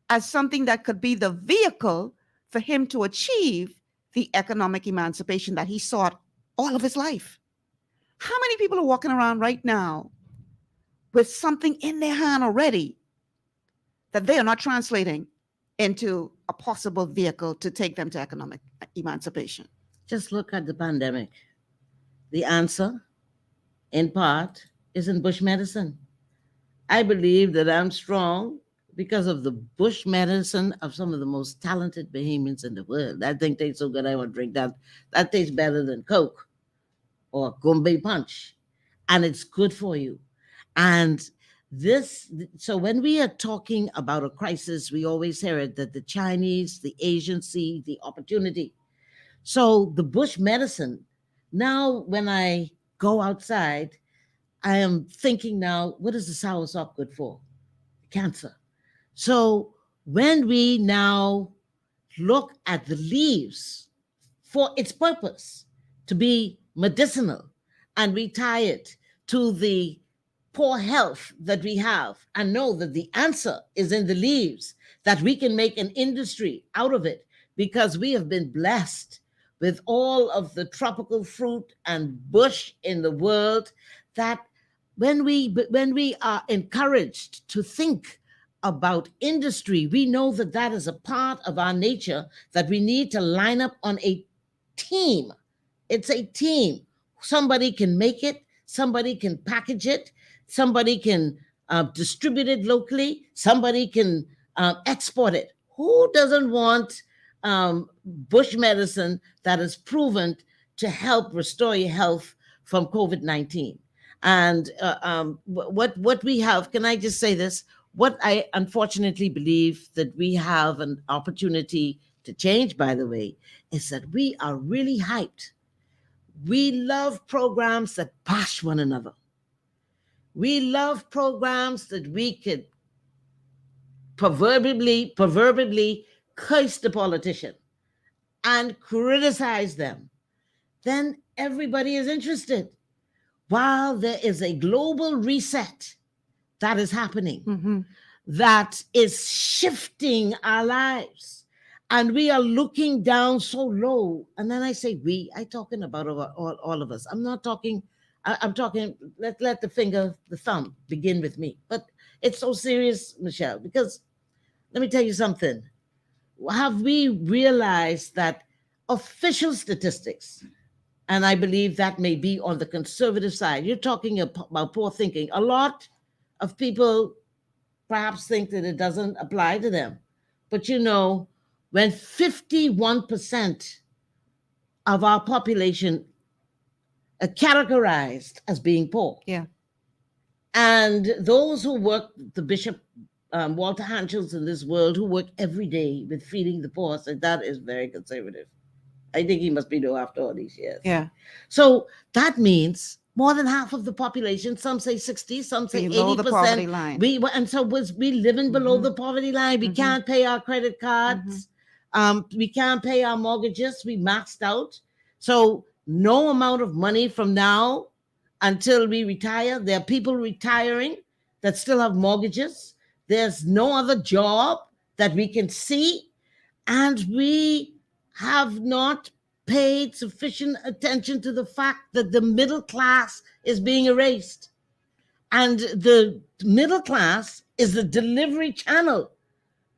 as something that could be the vehicle for him to achieve the economic emancipation that he sought all of his life. How many people are walking around right now with something in their hand already that they are not translating into a possible vehicle to take them to economic emancipation? Just look at the pandemic. The answer, in part, is in bush medicine. I believe that I'm strong because of the bush medicine of some of the most talented Bahamians in the world. That thing tastes so good, I want to drink that. That tastes better than Coke or Gombe Punch. And it's good for you. And so when we are talking about a crisis, we always hear it, that the Chinese, the Asians see the opportunity. So the bush medicine, now when I go outside, I am thinking now, what is the soursop good for? Cancer. So when we now look at the leaves for its purpose to be medicinal, and we tie it to the poor health that we have, and know that the answer is in the leaves, that we can make an industry out of it because we have been blessed with all of the tropical fruit and bush in the world, that when we are encouraged to think about industry, we know that that is a part of our nature, that we need to line up on a team. It's a team. Somebody can make it, somebody can package it, somebody can distribute it locally, somebody can export it. Who doesn't want bush medicine that is proven to help restore your health from COVID-19? And what we have, can I just say this? What I unfortunately believe that we have an opportunity to change, by the way, is that we are really hyped. We love programs that bash one another. We love programs that we could proverbially curse the politician and criticize them. Then everybody is interested. While there is a global reset that is happening, that is shifting our lives. And we are looking down so low. And then I say we, I'm talking about all of us. I'm not talking, I'm talking, let the thumb begin with me. But it's so serious, Michelle, because let me tell you something. Have we realized that official statistics, and I believe that may be on the conservative side, you're talking about poor thinking. A lot of people perhaps think that it doesn't apply to them. But you know, when 51% of our population are categorized as being poor. Yeah. And those who work, the Bishop Walter Hanschels in this world, who work every day with feeding the poor, said that is very conservative. I think he must be though after all these years. Yeah. So that means more than half of the population, some say 60, some say below 80%. The poverty line. We living below the poverty line. We can't pay our credit cards. We can't pay our mortgages. We maxed out. So no amount of money from now until we retire. There are people retiring that still have mortgages. There's no other job that we can see. And we have not paid sufficient attention to the fact that the middle class is being erased. And the middle class is the delivery channel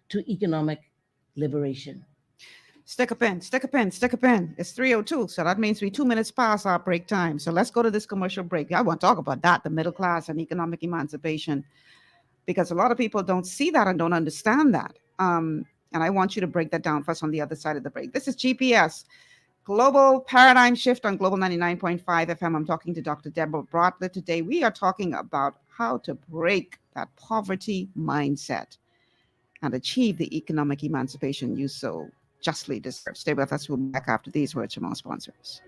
to economic liberation. Stick a pin, stick a pin, stick a pin. It's 3:02, so that means we're 2 minutes past our break time. So let's go to this commercial break. I want to talk about that, the middle class and economic emancipation, because a lot of people don't see that and don't understand that. And I want you to break that down for us on the other side of the break. This is GPS, Global Paradigm Shift on Global 99.5 FM. I'm talking to Dr. Deborah Bartlett today. We are talking about how to break that poverty mindset and achieve the economic emancipation you so justly deserve. Stay with us. We'll be back after these words from our sponsors.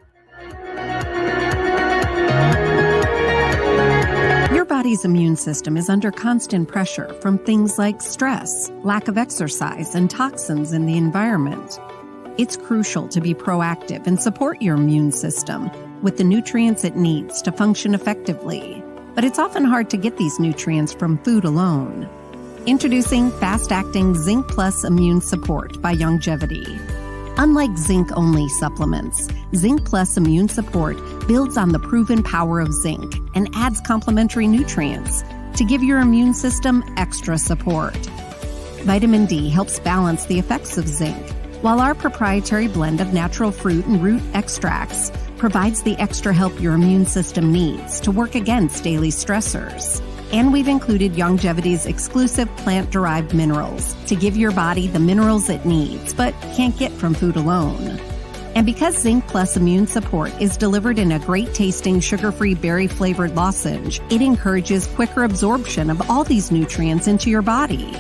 Your body's immune system is under constant pressure from things like stress, lack of exercise, and toxins in the environment. It's crucial to be proactive and support your immune system with the nutrients it needs to function effectively. But it's often hard to get these nutrients from food alone. Introducing fast-acting Zinc Plus Immune Support by Longevity. Unlike zinc-only supplements, Zinc Plus Immune Support builds on the proven power of zinc and adds complementary nutrients to give your immune system extra support. Vitamin D helps balance the effects of zinc, while our proprietary blend of natural fruit and root extracts provides the extra help your immune system needs to work against daily stressors. And we've included Longevity's exclusive plant-derived minerals to give your body the minerals it needs, but can't get from food alone. And because Zinc Plus Immune Support is delivered in a great-tasting, sugar-free, berry-flavored lozenge, it encourages quicker absorption of all these nutrients into your body.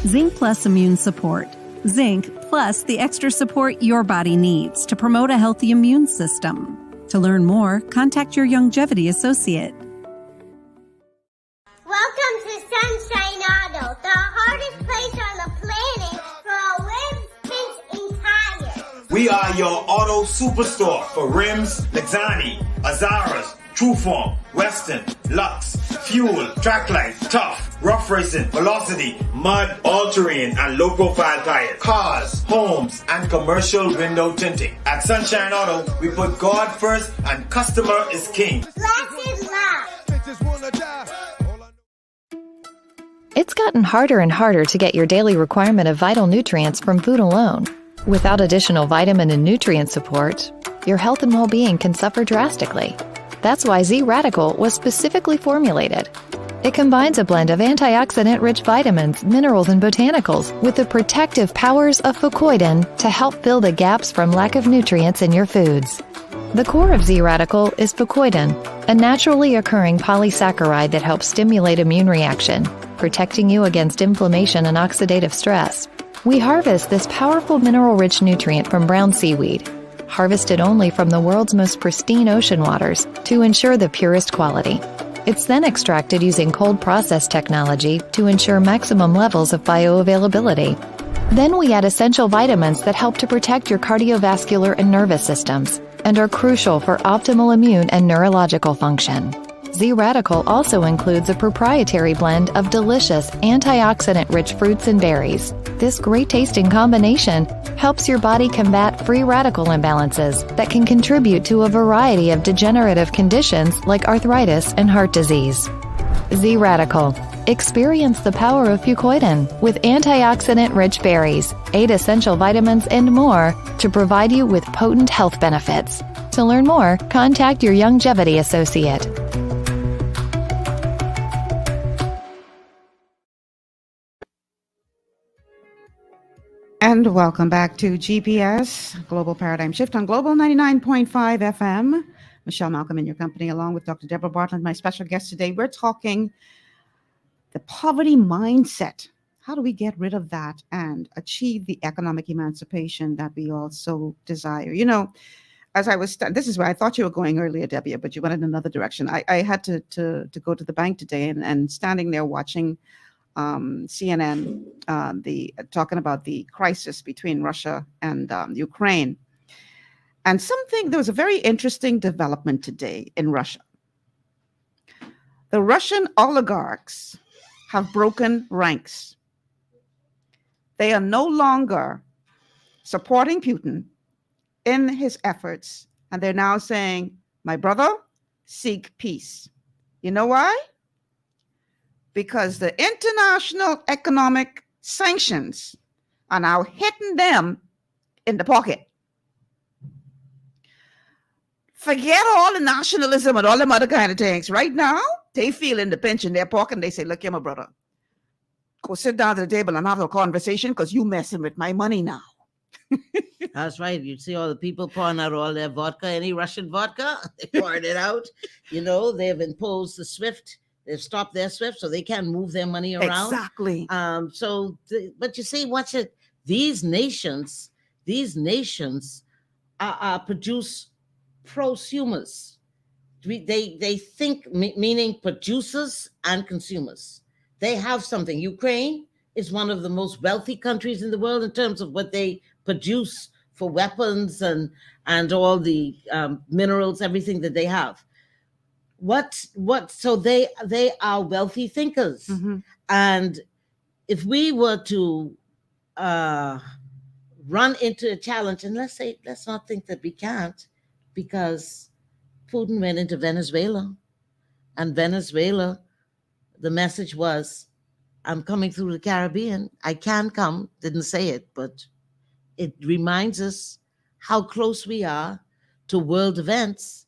Zinc Plus Immune Support. Zinc plus the extra support your body needs to promote a healthy immune system. To learn more, contact your Longevity associate. Welcome to Sunshine Auto, the hardest place on the planet for rims, tints, and tires. We are your auto superstore for rims, Lexani, Azaras, Trueform, Western, Lux, Fuel, Tracklight, Tough, Rough Racing, Velocity, Mud, All-Terrain, and low-profile tires. Cars, homes, and commercial window tinting. At Sunshine Auto, we put God first and customer is king. Blessed love. It's gotten harder and harder to get your daily requirement of vital nutrients from food alone. Without additional vitamin and nutrient support, your health and well-being can suffer drastically. That's why Z-Radical was specifically formulated. It combines a blend of antioxidant-rich vitamins, minerals, and botanicals with the protective powers of fucoidan to help fill the gaps from lack of nutrients in your foods. The core of Z-Radical is fucoidan, a naturally occurring polysaccharide that helps stimulate immune reaction, protecting you against inflammation and oxidative stress. We harvest this powerful mineral-rich nutrient from brown seaweed, harvested only from the world's most pristine ocean waters to ensure the purest quality. It's then extracted using cold process technology to ensure maximum levels of bioavailability. Then we add essential vitamins that help to protect your cardiovascular and nervous systems and are crucial for optimal immune and neurological function. Z Radical also includes a proprietary blend of delicious antioxidant-rich fruits and berries. This great-tasting combination helps your body combat free radical imbalances that can contribute to a variety of degenerative conditions like arthritis and heart disease. Z Radical. Experience the power of fucoidan with antioxidant-rich berries, 8 essential vitamins, and more to provide you with potent health benefits. To learn more, contact your longevity associate. And welcome back to GPS, Global Paradigm Shift on Global 99.5 FM. Michelle Malcolm in your company, along with Dr. Deborah Bartlett, my special guest today. We're talking the poverty mindset. How do we get rid of that and achieve the economic emancipation that we all so desire? You know, as I was, this is where I thought you were going earlier, Debbie, but you went in another direction. I had to go to the bank today and standing there watching CNN, talking about the crisis between Russia and Ukraine. And there was a very interesting development today in Russia. The Russian oligarchs have broken ranks. They are no longer supporting Putin in his efforts, and they're now saying, my brother, seek peace. You know why? Because the international economic sanctions are now hitting them in the pocket. Forget all the nationalism and all them other kind of things. Right now, they feel in the pinch in their pocket and they say, look here, my brother, go sit down at the table and have a conversation because you messing with my money now. That's right. You see all the people pouring out all their vodka, any Russian vodka, they pouring it out. You know, they've imposed the SWIFT. They've stopped their SWIFT, so they can't move their money around. Exactly. But you see, watch it. These nations produce prosumers. They think, meaning producers and consumers. They have something. Ukraine is one of the most wealthy countries in the world in terms of what they produce for weapons and all the minerals, everything that they have. So they are wealthy thinkers. Mm-hmm. And if we were to run into a challenge, and let's not think that we can't, because Putin went into Venezuela, and Venezuela, the message was, I'm coming through the Caribbean. I can come, didn't say it, but it reminds us how close we are to world events.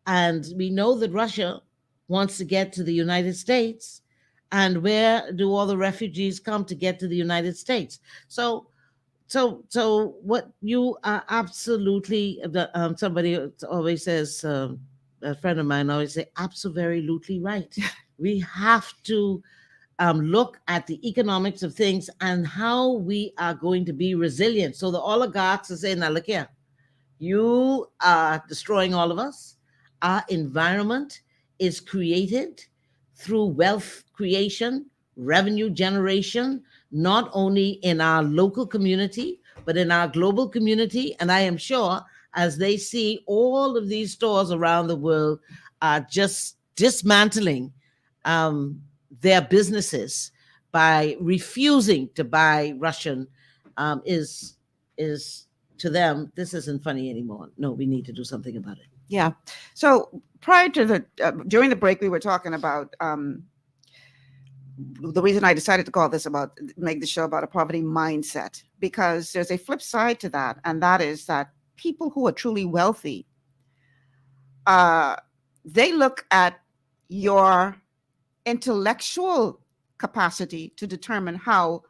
And we know that Russia wants to get to the United States. And where do all the refugees come to get to the United States? So what you are absolutely, somebody always says, a friend of mine always say, absolutely right. We have to look at the economics of things and how we are going to be resilient. So the oligarchs are saying, now look here, you are destroying all of us. Our environment is created through wealth creation, revenue generation, not only in our local community, but in our global community. And I am sure as they see all of these stores around the world are just dismantling their businesses by refusing to buy Russian, is to them, this isn't funny anymore. No, we need to do something about it. Yeah. So prior to during the break, we were talking about the reason I decided to make the show about a poverty mindset, because there's a flip side to that. And that is that people who are truly wealthy, they look at your intellectual capacity to determine how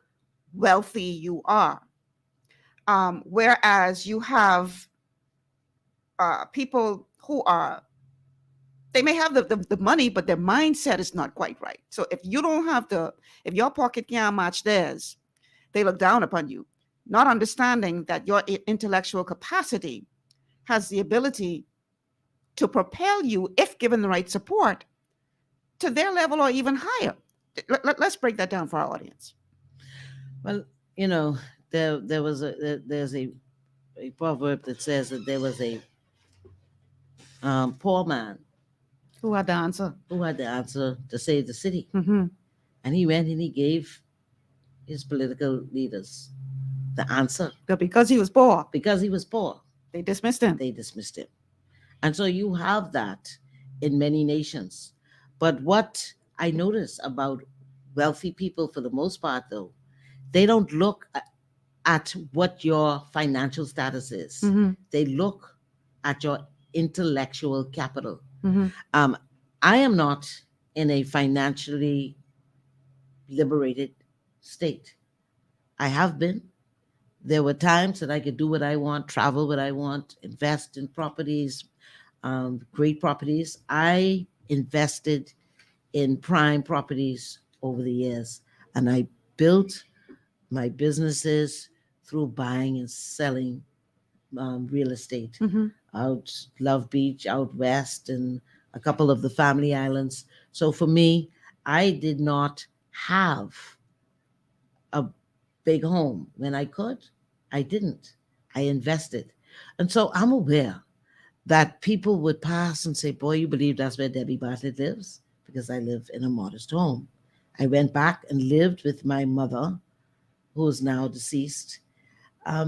wealthy you are. Whereas you have people who they may have the money, but their mindset is not quite right. So if you don't have if your pocket can't match theirs, they look down upon you, not understanding that your intellectual capacity has the ability to propel you, if given the right support, to their level or even higher. Let's break that down for our audience. Well, you know, there's a proverb that says that there was a poor man Who had the answer? Who had the answer to save the city? Mm-hmm. And he went and he gave his political leaders the answer. But because he was poor, Because he was poor, they dismissed him. they dismissed him. And so you have that in many nations. But what I notice about wealthy people, for the most part, though, they don't look at what your financial status is. Mm-hmm. They look at your intellectual capital. Mm-hmm. I am not in a financially liberated state. I have been. There were times that I could do what I want, travel what I want, invest in properties, great properties. I invested in prime properties over the years, and I built my businesses through buying and selling real estate Mm-hmm. out Love Beach, out west, and a couple of the family islands. So for me, I did not have a big home when I could. I didn't. I invested. And so I'm aware that people would pass and say, boy, you believe that's where Debbie Bartlett lives? Because I live in a modest home. I went back and lived with my mother, who is now deceased.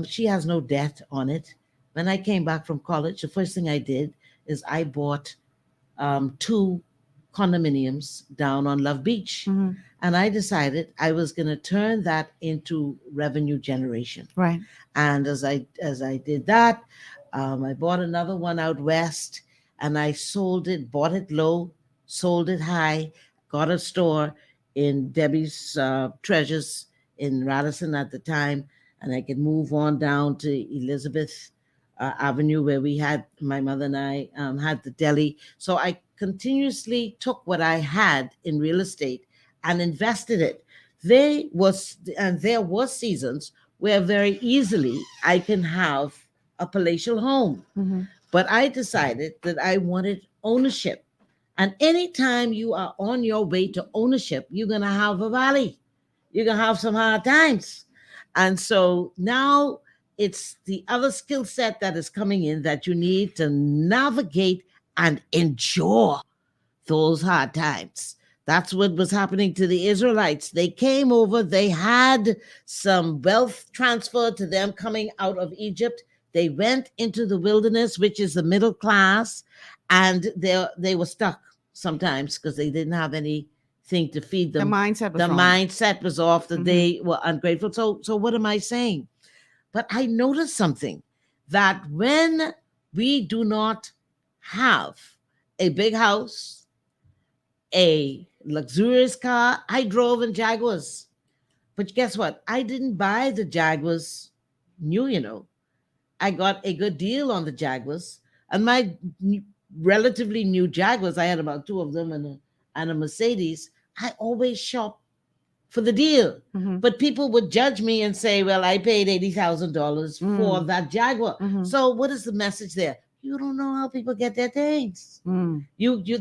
She has no debt on it. When I came back from college, the first thing I did is I bought 2 condominiums down on Love Beach. Mm-hmm. And I decided I was going to turn that into revenue generation. Right. And as I did that, I bought another one out west, and I sold it, bought it low, sold it high, got a store in Debbie's Treasures in Radisson at the time, and I could move on down to Elizabeth Avenue, where we had, my mother and I had the deli. So I continuously took what I had in real estate and invested it. There was seasons where very easily I can have a palatial home. Mm-hmm. But I decided that I wanted ownership. And anytime you are on your way to ownership, you're going to have a valley. You're going to have some hard times. And so now it's the other skill set that is coming in that you need to navigate and endure those hard times. That's what was happening to the Israelites. They came over, they had some wealth transferred to them coming out of Egypt. They went into the wilderness, which is the middle class, and they were stuck sometimes because they didn't have anything to feed them. The mindset was wrong. Mindset was off, that Mhm. they were ungrateful. So what am I saying? But I noticed something, that when we do not have a big house, a luxurious car, I drove in Jaguars. But guess what? I didn't buy the Jaguars new, I got a good deal on the Jaguars. And my relatively new Jaguars, I had about 2 of them and a Mercedes. I always shop for the deal. Mm-hmm. But people would judge me and say, well, I paid $80,000 for that Jaguar. Mhm. So what is the message there? You don't know how people get their things. Mm.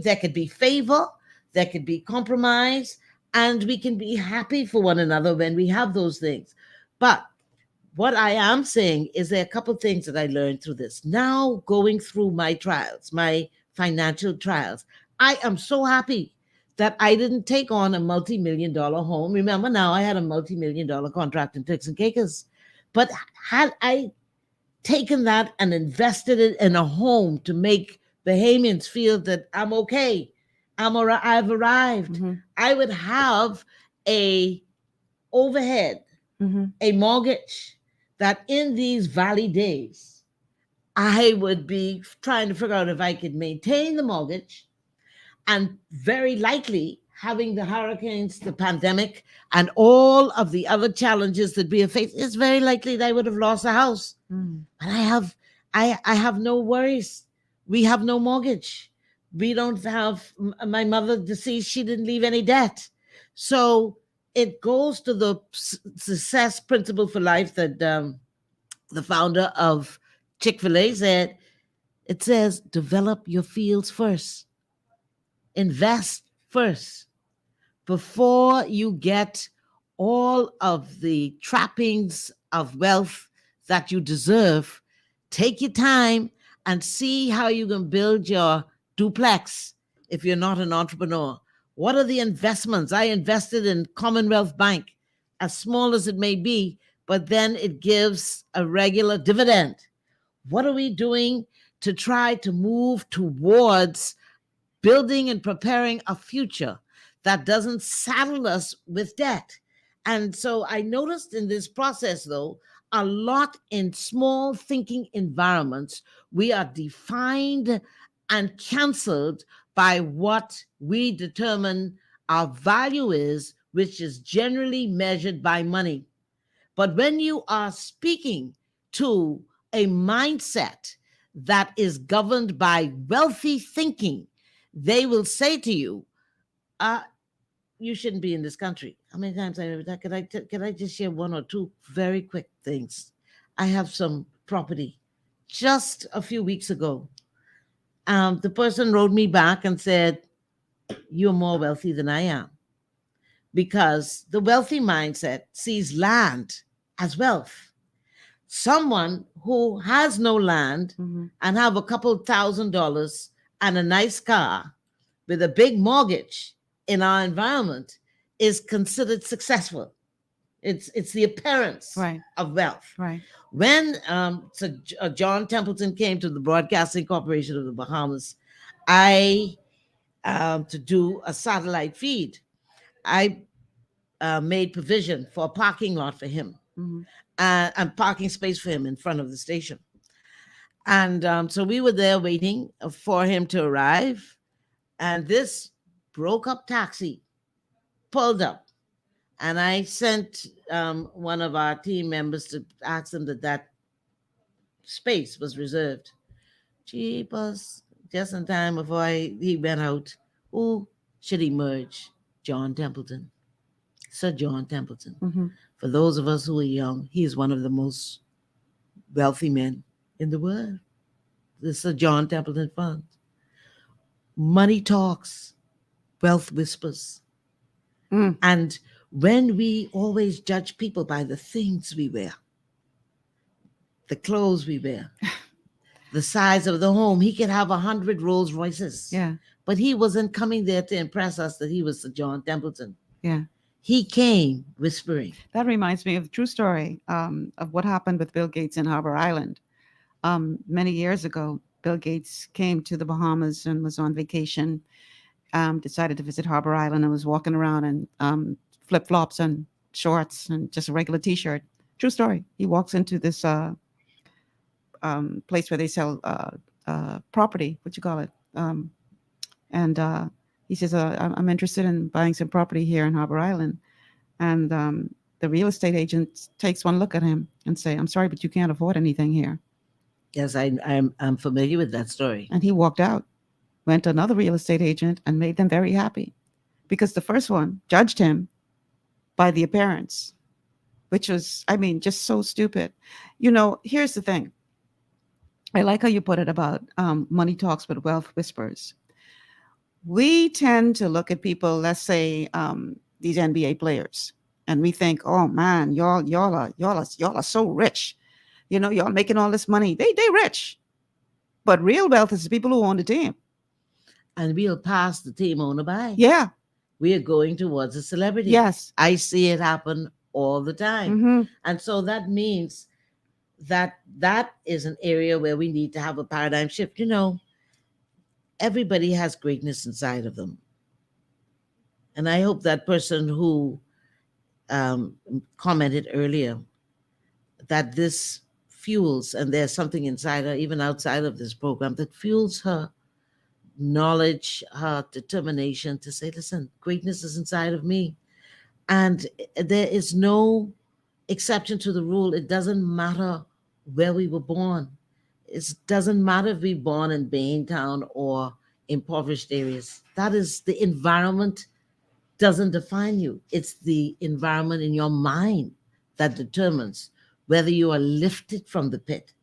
There could be favor, there could be compromise, and we can be happy for one another when we have those things. But what I am saying is there are a couple of things that I learned through this. Now going through my trials, my financial trials, I am so happy that I didn't take on a multi-million-dollar home. Remember, now I had a multi-million-dollar contract in Turks and Caicos. But had I taken that and invested it in a home to make Bahamians feel that I'm okay, I've arrived, Mm-hmm. I would have a overhead, Mm-hmm. a mortgage, that in these valley days, I would be trying to figure out if I could maintain the mortgage, and very likely having the hurricanes, the pandemic, and all of the other challenges that we have faced, it's very likely that I would have lost a house. Mm. But I have no worries. We have no mortgage. We don't have, my mother deceased, she didn't leave any debt. So it goes to the success principle for life that the founder of Chick-fil-A said. It says, develop your fields first. Invest first before you get all of the trappings of wealth that you deserve. Take your time and see how you can build your duplex if you're not an entrepreneur? What are the investments? I invested in Commonwealth Bank, as small as it may be, but then it gives a regular dividend. What are we doing to try to move towards building and preparing a future that doesn't saddle us with debt? And so I noticed in this process, though, a lot in small thinking environments, we are defined and canceled by what we determine our value is, which is generally measured by money. But when you are speaking to a mindset that is governed by wealthy thinking, they will say to you, you shouldn't be in this country. How many times I heard that? Could I just share one or two very quick things? I have some property. Just a few weeks ago, the person wrote me back and said, you're more wealthy than I am. Because the wealthy mindset sees land as wealth. Someone who has no land and have a couple $1,000s and a nice car with a big mortgage in our environment is considered successful. It's the appearance of wealth. Right. When John Templeton came to the Broadcasting Corporation of the Bahamas, to do a satellite feed, I made provision for a parking lot for him and parking space for him in front of the station. And so we were there waiting for him to arrive, and this broke up taxi pulled up, and I sent one of our team members to ask them that space was reserved. Jeepers, just in time before he went out, who should emerge? John Templeton. Sir John Templeton. For those of us who are young, he is one of the most wealthy men in the world. The Sir John Templeton Fund. Money talks, wealth whispers. And when we always judge people by the things we wear, the clothes we wear, the size of the home, he could have 100 Rolls Royces. Yeah. But he wasn't coming there to impress us that he was Sir John Templeton. Yeah. He came whispering. That reminds me of a true story of what happened with Bill Gates in Harbor Island. Many years ago, Bill Gates came to the Bahamas and was on vacation, decided to visit Harbor Island, and was walking around in flip-flops and shorts and just a regular T-shirt. True story. He walks into this place where they sell property. What you call it? And he says, I'm interested in buying some property here in Harbor Island. And the real estate agent takes one look at him and say, I'm sorry, but you can't afford anything here. Yes, I'm familiar with that story. And he walked out, went to another real estate agent, and made them very happy, because the first one judged him by the appearance, which was, I mean, just so stupid. You know, here's the thing. I like how you put it about money talks, but wealth whispers. We tend to look at people, let's say these NBA players, and we think, oh man, y'all are so rich. You know, y'all making all this money. They rich. But real wealth is the people who own the team. And we'll pass the team owner by. Yeah. We are going towards a celebrity. Yes. I see it happen all the time. And so that means that is an area where we need to have a paradigm shift. You know, everybody has greatness inside of them. And I hope that person who commented earlier that this fuels, and there's something inside her, even outside of this program, that fuels her knowledge, her determination to say, listen, greatness is inside of me. And there is no exception to the rule. It doesn't matter where we were born. It doesn't matter if we were born in Baintown or impoverished areas. That is, the environment doesn't define you. It's the environment in your mind that determines whether you are lifted from the pit.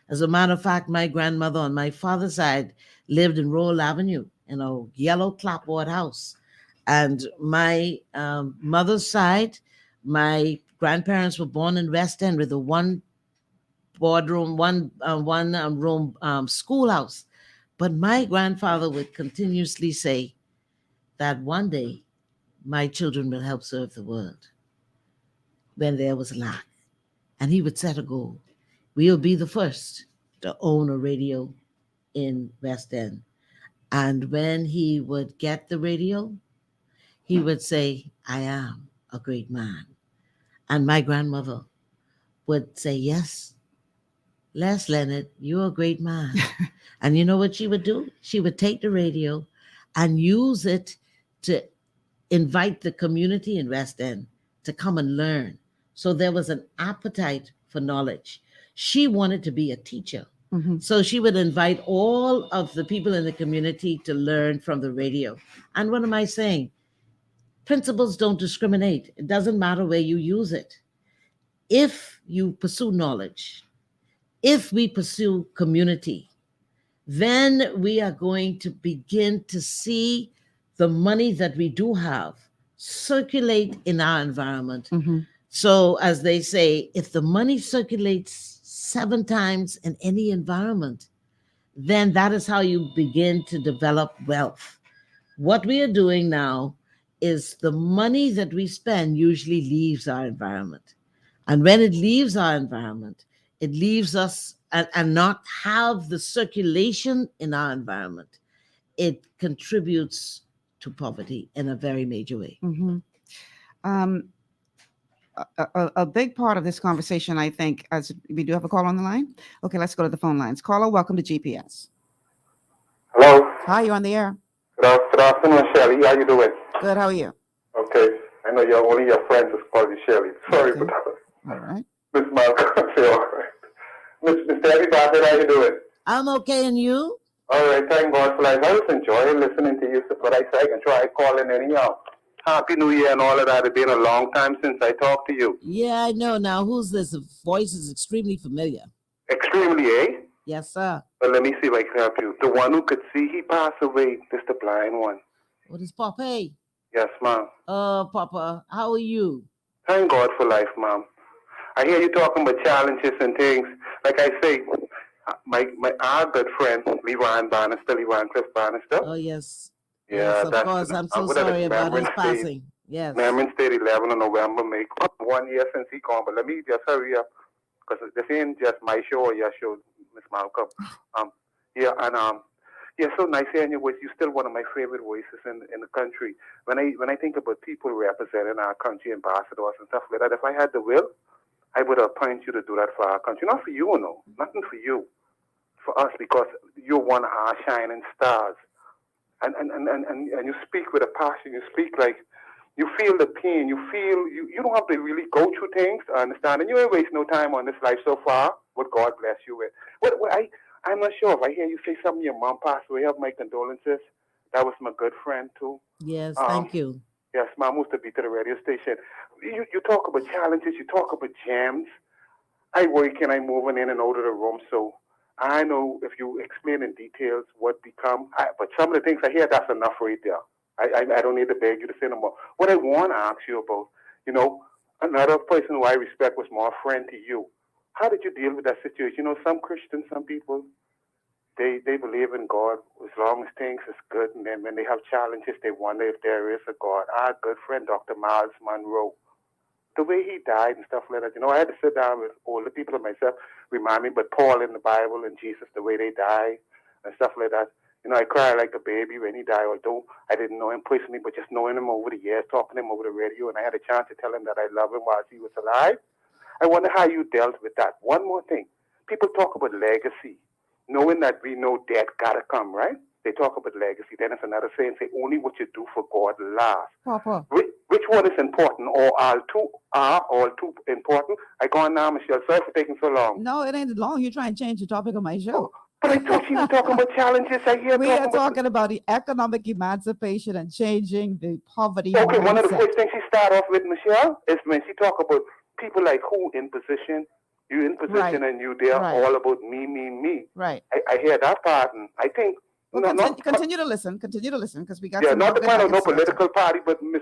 As a matter of fact, my grandmother on my father's side lived in Royal Avenue in a yellow clapboard house. And my mother's side, my grandparents were born in West End with a one room schoolhouse. But my grandfather would continuously say that one day my children will help serve the world when there was lack. And he would set a goal. We'll be the first to own a radio in West End. And when he would get the radio, he would say, I am a great man. And my grandmother would say, yes, Les Leonard, you're a great man. And you know what she would do? She would take the radio and use it to invite the community in West End to come and learn. So there was an appetite for knowledge. She wanted to be a teacher. Mhm. So she would invite all of the people in the community to learn from the radio. And what am I saying? Principles don't discriminate. It doesn't matter where you use it. If you pursue knowledge, if we pursue community, then we are going to begin to see the money that we do have circulate in our environment. Mhm. So, as they say, if the money circulates 7 times in any environment, then that is how you begin to develop wealth. What we are doing now is the money that we spend usually leaves our environment. And when it leaves our environment, it leaves us and not have the circulation in our environment. It contributes to poverty in a very major way. Mhm. A big part of this conversation, I think, as we do have a call on the line. Okay, let's go to the phone lines. Caller, welcome to GPS. Hello. Hi, you're on the air. Good afternoon, Shelley. How you doing? Good, how are you? Okay. I know you're only your friends is called you Shelley. Sorry Okay. for that. All right. Miss Malcolm, say all right. Miss Debbie Bartlett, how you doing? I'm okay, and you? All right, thank God for life. I was enjoying listening to you, but I said I can try calling anyhow. Happy New Year and all of that. It's been a long time since I talked to you. Yeah, I know. Now, who's this? The voice is extremely familiar. Extremely, eh? Yes, sir. Well, let me see if I can help you. The one who could see, he passed away. This the blind one. What is Papa? Yes, ma'am. Papa, how are you? Thank God for life, ma'am. I hear you talking about challenges and things. Like I say, our good friend, Leron Chris Bannister. Oh, yes. Yeah, yes, of course. I'm so sorry about his passing. Yes. Remembrance Day, 11 of November, make 1 year since he gone. But let me just hurry up, because this ain't just my show or your show, Miss Malcolm. So nice hearing your voice. You're still one of my favorite voices in the country. When I think about people representing our country, ambassadors and stuff like that, if I had the will, I would appoint you to do that for our country. Not for you, no. Nothing for you. For us, because you're one of our shining stars. And you speak with a passion. You speak like you feel the pain. You feel you don't have to really go through things to understand. And you ain't waste no time on this life so far. What God bless you with. I'm not sure if I hear you say something. Your mom passed away. I have my condolences. That was my good friend too. Yes, thank you. Yes, Mom used to be to the radio station. You talk about challenges. You talk about jams. I work and I'm moving in and out of the room, so I know if you explain in details what become, but some of the things I hear, that's enough right there. I don't need to beg you to say no more. What I want to ask you about, another person who I respect was more a friend to you. How did you deal with that situation? Some Christians, some people, they believe in God as long as things is good, and then when they have challenges, they wonder if there is a God. Our good friend, Dr. Miles Monroe, the way he died and stuff like that, I had to sit down with older people and myself, remind me, but Paul in the Bible and Jesus, the way they die and stuff like that. I cried like a baby when he died, although I didn't know him personally, but just knowing him over the years, talking to him over the radio, and I had a chance to tell him that I love him while he was alive. I wonder how you dealt with that. One more thing. People talk about legacy, knowing that we know death gotta come, right? They talk about legacy. Then it's another saying, say only what you do for God lasts. Papa. Which one is important, or all too important? I go on now, Michelle. Sorry for taking so long. No, it ain't long. You're trying to change the topic of my show. But I thought she was talking about challenges. We are talking about the economic emancipation and changing the poverty. Okay, mindset. one of the first things she started off with, Michelle, is when she talk about people like who in position. You in position, right. And you there, right. All about me. Right. I hear that part, and I think. Well, continue to listen, because we got. Yeah, not to point out no political party, but Miss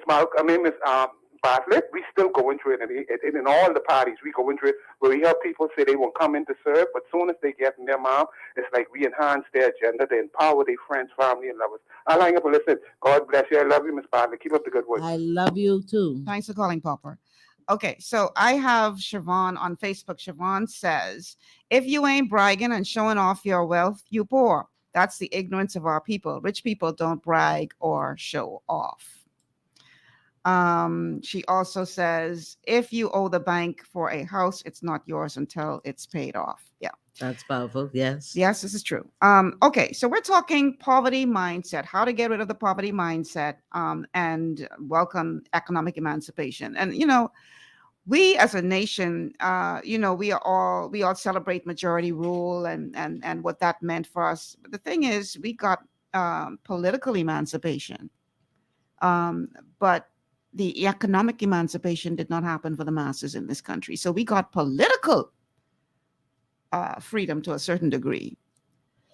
Bartlett, we still going through it, and in all the parties we going through it, where we have people say they won't come in to serve, but soon as they get in their mom, it's like we enhance their agenda, they empower their friends, family, and lovers. I'll hang up and listen. God bless you. I love you, Miss Bartlett. Keep up the good work. I love you too. Thanks for calling, Popper. Okay, so I have Siobhan on Facebook. Siobhan says, if you ain't bragging and showing off your wealth, you poor. That's the ignorance of our people. Rich people don't brag or show off. She also says, if you owe the bank for a house, it's not yours until it's paid off. Yeah. That's powerful. Yes. Yes, this is true. Okay, so we're talking poverty mindset, how to get rid of the poverty mindset, and welcome economic emancipation. And we as a nation, we all celebrate majority rule and what that meant for us. But the thing is, we got political emancipation, but the economic emancipation did not happen for the masses in this country. So we got political freedom to a certain degree,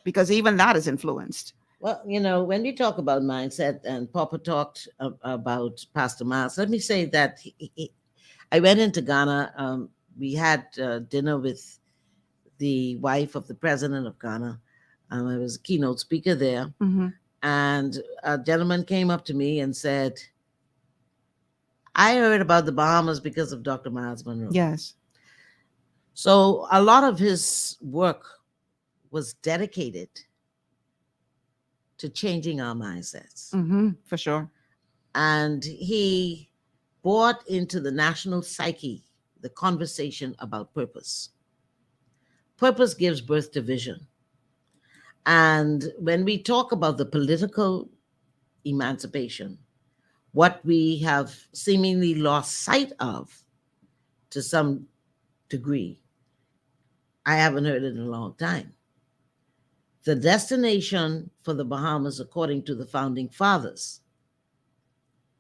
because even that is influenced. Well, when we talk about mindset, and Papa talked about Pastor Miles, let me say that I went into Ghana. We had dinner with the wife of the president of Ghana. I was a keynote speaker there. Mm-hmm. And a gentleman came up to me and said, I heard about the Bahamas because of Dr. Miles Monroe. Yes. So a lot of his work was dedicated to changing our mindsets. Mm-hmm, for sure. And he brought into the national psyche the conversation about purpose. Purpose gives birth to vision. And when we talk about the political emancipation, what we have seemingly lost sight of to some degree, I haven't heard it in a long time. The destination for the Bahamas, according to the founding fathers,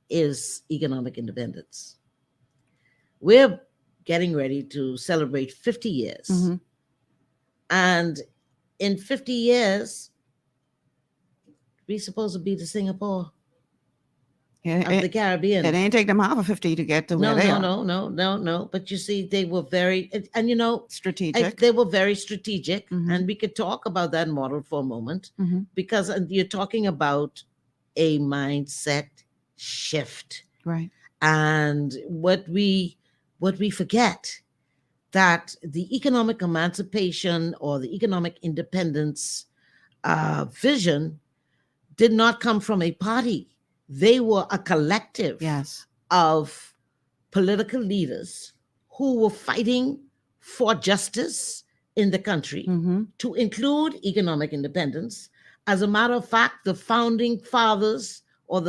is economic independence. We're getting ready to celebrate 50 years. Mm-hmm. And in 50 years, we're supposed to be the Singapore of the Caribbean. It ain't take them half of 50 to get to where they are. No. But you see, they were very, and strategic. They were very strategic. Mm-hmm. And we could talk about that model for a moment, mm-hmm. because you're talking about a mindset shift. Right. And what we forget, that the economic emancipation or the economic independence vision did not come from a party. They were a collective yes. of political leaders who were fighting for justice in the country, mm-hmm. to include economic independence. As a matter of fact, the founding fathers, or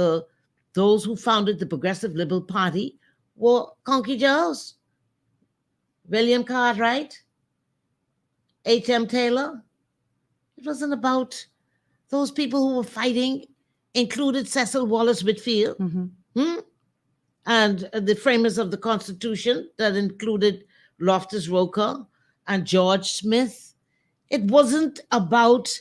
those who founded the Progressive Liberal Party, were Conky Joes. William Cartwright, H.M. Taylor. It wasn't about those people who were fighting, included Cecil Wallace Whitfield, mm-hmm. And the framers of the Constitution that included Loftus Roker and George Smith. It wasn't about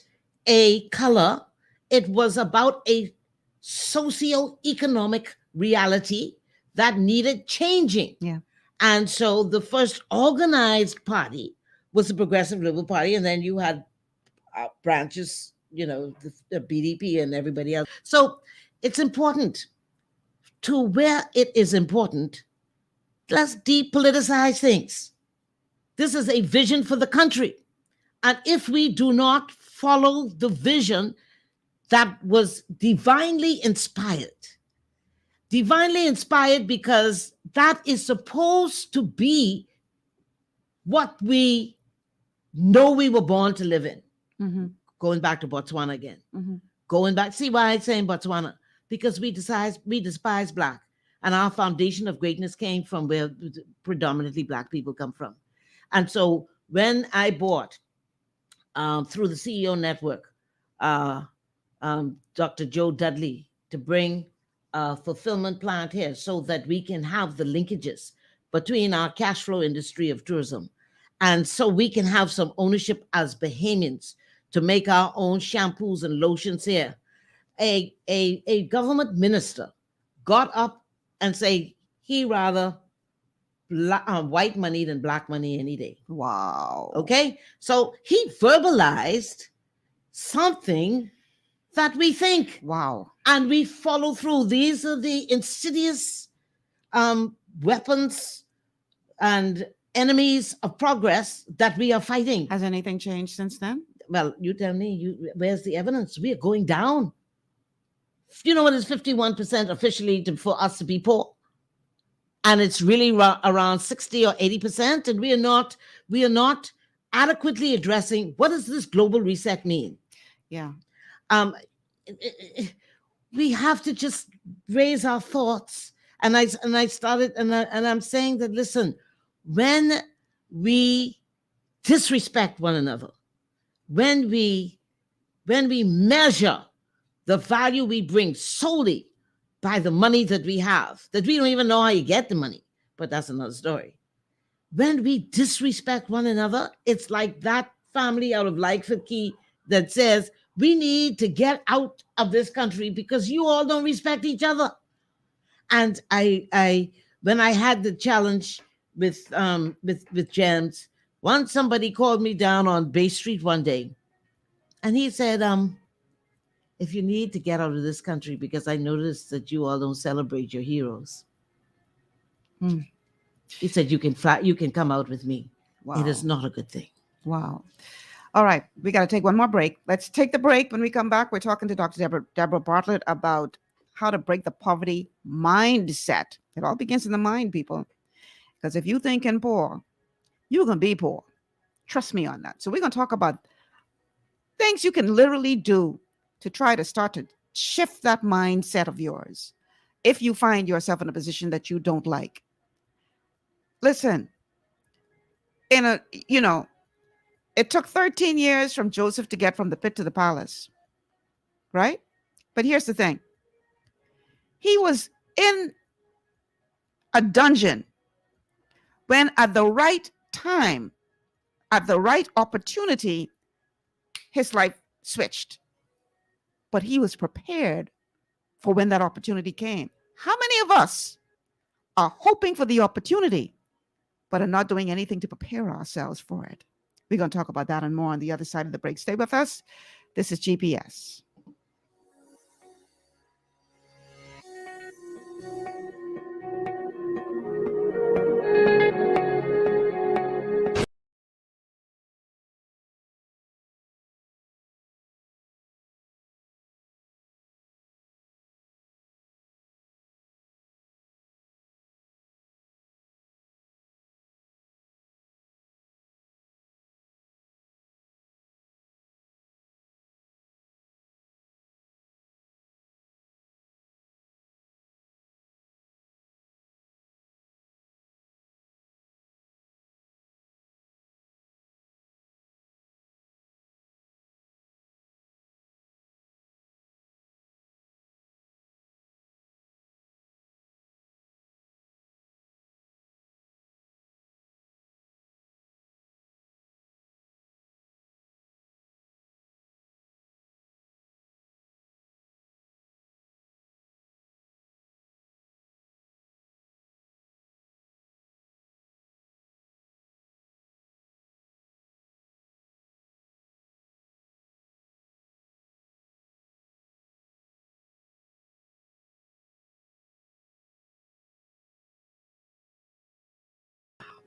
a color. It was about a socio-economic reality that needed changing. Yeah. And so the first organized party was the Progressive Liberal Party, and then you had branches, the BDP and everybody else. So it's important. To where it is important, let's depoliticize things. This is a vision for the country. And if we do not follow the vision that was divinely inspired because that is supposed to be what we know we were born to live in. Mm-hmm. Going back to Botswana again. Mm-hmm. Going back, see why I'm saying Botswana? Because we despise Black. And our foundation of greatness came from where predominantly Black people come from. And so when I bought, through the CEO network, Dr. Joe Dudley to bring a fulfillment plant here so that we can have the linkages between our cash flow industry of tourism. And so we can have some ownership as Bahamians to make our own shampoos and lotions here. A government minister got up and say, he rather white money than black money any day. Wow. Okay? So he verbalized something that we think. Wow. And we follow through. These are the insidious weapons and enemies of progress that we are fighting. Has anything changed since then? Well, you tell me, where's the evidence? We are going down. You know what is 51% officially for us to be poor? And it's really around 60 or 80%. And we are not adequately addressing what does this global reset mean? Yeah. We have to just raise our thoughts. And I started, and I'm saying that, listen, when we disrespect one another, when we measure the value we bring solely by the money that we have, that we don't even know how you get the money, but that's another story. When we disrespect one another, it's like that family out of Lightfoot Key that says, we need to get out of this country because you all don't respect each other. And I when I had the challenge with Gems, once somebody called me down on Bay Street one day, and he said, if you need to get out of this country because I noticed that you all don't celebrate your heroes. He said, you can come out with me. Wow. It is not a good thing. Wow. All right. We got to take one more break. Let's take the break. When we come back, we're talking to Dr. Deborah Bartlett about how to break the poverty mindset. It all begins in the mind, people. Because if you thinking poor, you're going to be poor. Trust me on that. So we're going to talk about things you can literally do to try to start to shift that mindset of yours if you find yourself in a position that you don't like. Listen, it took 13 years from Joseph to get from the pit to the palace, right? But here's the thing. He was in a dungeon when at the right time, at the right opportunity, his life switched. But he was prepared for when that opportunity came. How many of us are hoping for the opportunity, but are not doing anything to prepare ourselves for it? We're going to talk about that and more on the other side of the break. Stay with us. This is GPS.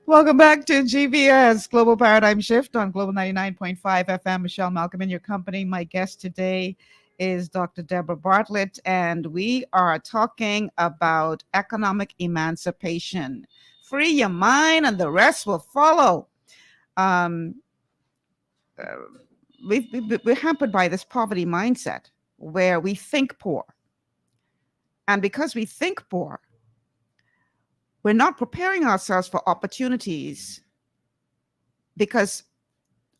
Welcome back to GPS Global Paradigm Shift on Global 99.5 FM. Michelle Malcolm in your company. My guest today is Dr. Deborah Bartlett, and we are talking about economic emancipation. Free your mind and the rest will follow. We're hampered by this poverty mindset where we think poor. And because we think poor, we're not preparing ourselves for opportunities, because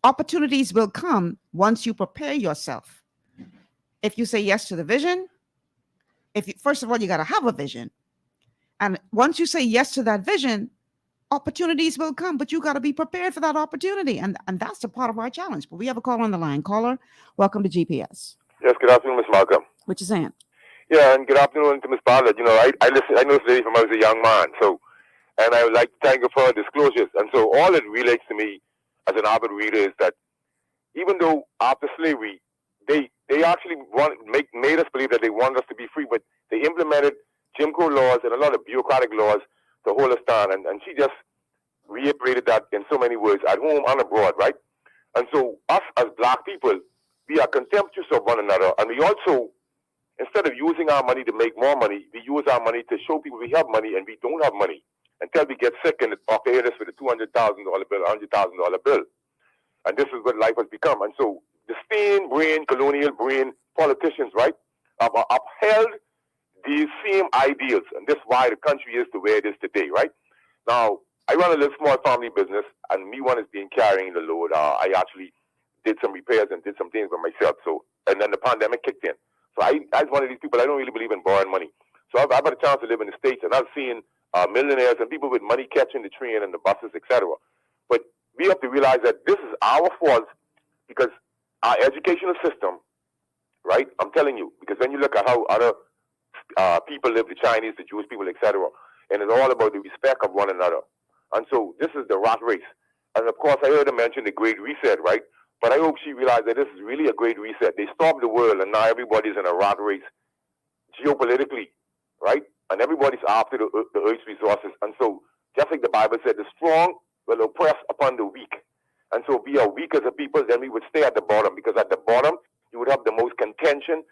opportunities will come once you prepare yourself. If you say yes to the vision, first of all, you got to have a vision. And once you say yes to that vision, opportunities will come, but you got to be prepared for that opportunity. And that's a part of our challenge. But we have a caller on the line. Caller, welcome to GPS. Yes, good afternoon, Ms. Malcolm. What you saying? Yeah, and good afternoon to Ms. Bartlett. You know, I know this lady from when I was a young man, so, and I would like to thank her for her disclosures. And so all it relates to me as an avid reader is that even though after slavery, they actually made us believe that they wanted us to be free, but they implemented Jim Crow laws and a lot of bureaucratic laws to hold us down. And she just reiterated that in so many words, at home and abroad, right? And so us as black people, we are contemptuous of one another, and we also, instead of using our money to make more money, we use our money to show people we have money and we don't have money until we get sick and they hit us with a $200,000 bill, $100,000 bill. And this is what life has become. And so the Spain-brain, colonial brain politicians, right, have upheld these same ideals. And this is why the country is the way it is today, right? Now, I run a little small family business, and me one is being carrying the load. I actually did some repairs and did some things by myself. So, and then the pandemic kicked in. So as one of these people, I don't really believe in borrowing money. So I've had a chance to live in the States, and I've seen millionaires and people with money catching the train and the buses, etc. But we have to realize that this is our fault because our educational system, right? I'm telling you, because when you look at how other people live, the Chinese, the Jewish people, etc., and it's all about the respect of one another. And so this is the rat race. And of course, I heard her mention the Great Reset, right? But I hope she realized that this is really a great reset. They stopped the world, and now everybody's in a rat race geopolitically, right? And everybody's after the earth's resources. And so, just like the Bible said, the strong will oppress upon the weak. And so, if we are weak as a people, then we would stay at the bottom, because at the bottom, you would have the most contention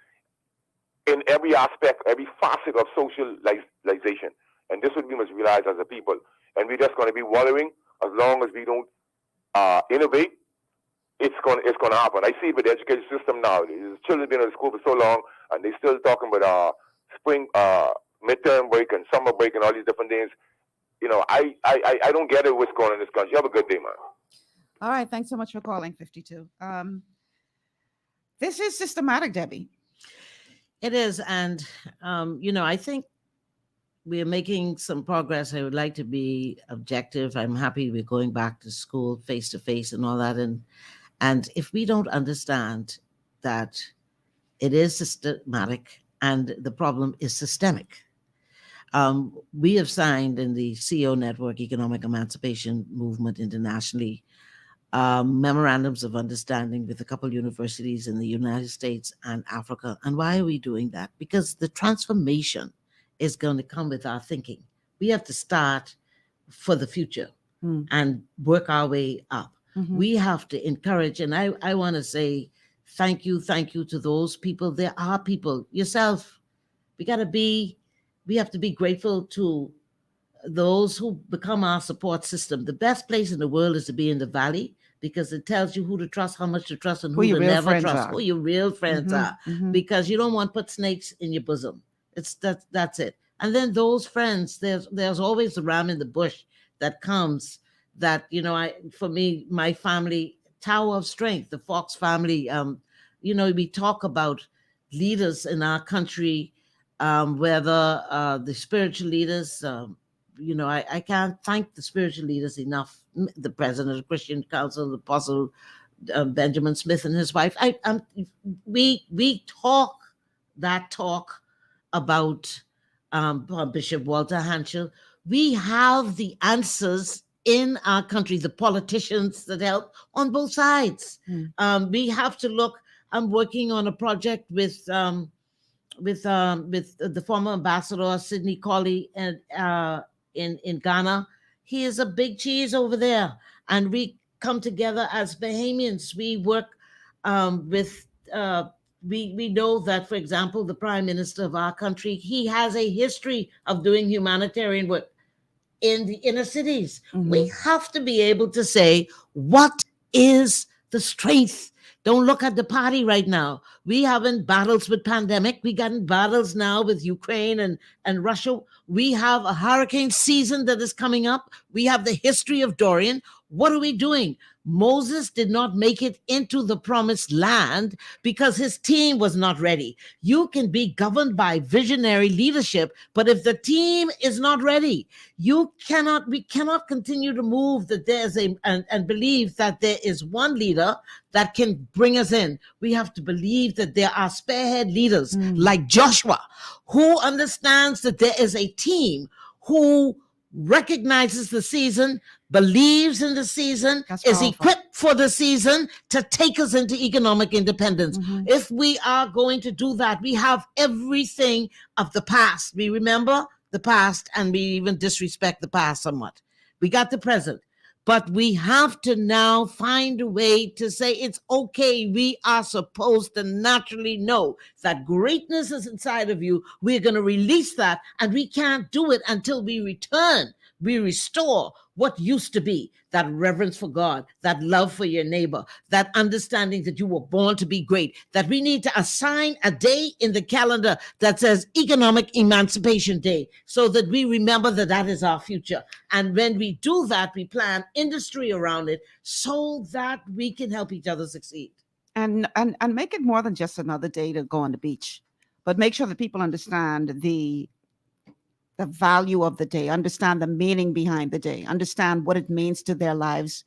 in every aspect, every facet of socialization. And this is what we must realize as a people. And we're just going to be wallowing as long as we don't innovate. It's going to happen. I see it with the education system now. The children have been in school for so long, and they're still talking about spring midterm break and summer break and all these different things. You know, I don't get it what's going on in this country. Have a good day, man. All right. Thanks so much for calling, 52. This is systematic, Debbie. It is. And, you know, I think we are making some progress. I would like to be objective. I'm happy we're going back to school face to face and all that. And if we don't understand that it is systematic and the problem is systemic, we have signed in the CO Network Economic Emancipation Movement internationally memorandums of understanding with a couple universities in the United States and Africa. And why are we doing that? Because the transformation is going to come with our thinking. We have to start for the future and work our way up. Mm-hmm. We have to encourage, and I want to say thank you to those people. There are people, yourself. We have to be grateful to those who become our support system. The best place in the world is to be in the valley, because it tells you who to trust, how much to trust, and who to never trust, who your real friends are, because you don't want to put snakes in your bosom. That's it. And then those friends, there's always the ram in the bush that comes. That, you know, for me, my family, Tower of Strength, the Fox family. You know, we talk about leaders in our country, whether the spiritual leaders. You know, I can't thank the spiritual leaders enough. The president of the Christian Council, the Apostle Benjamin Smith and his wife. We talk about Bishop Walter Hanschel. We have the answers in our country, the politicians that help on both sides. We have to look. I'm working on a project with the former ambassador Sidney Colley and in Ghana. He is a big cheese over there, and we come together as Bahamians. We work with. We know that, for example, the Prime Minister of our country, he has a history of doing humanitarian work in the inner cities. We have to be able to say, what is the strength? Don't look at the party right now. We having battles with pandemic. We got in battles now with Ukraine and Russia. We have a hurricane season that is coming up. We have the history of Dorian. What are we doing? Moses did not make it into the promised land because his team was not ready. You can be governed by visionary leadership, but if the team is not ready, we cannot continue to move that and believe that there is one leader that can bring us in. We have to believe that there are spearhead leaders like Joshua, who understands that there is a team who recognizes the season, believes in the season, is equipped for the season to take us into economic independence. If we are going to do that, we have everything of the past. We remember the past and we even disrespect the past somewhat. We got the present, but we have to now find a way to say it's okay. We are supposed to naturally know that greatness is inside of you. We're going to release that, and we can't do it until we return. We restore what used to be, that reverence for God, that love for your neighbor, that understanding that you were born to be great, that we need to assign a day in the calendar that says Economic Emancipation Day, so that we remember that that is our future. And when we do that, we plan industry around it so that we can help each other succeed. And make it more than just another day to go on the beach, but make sure that people understand the value of the day, understand the meaning behind the day, understand what it means to their lives,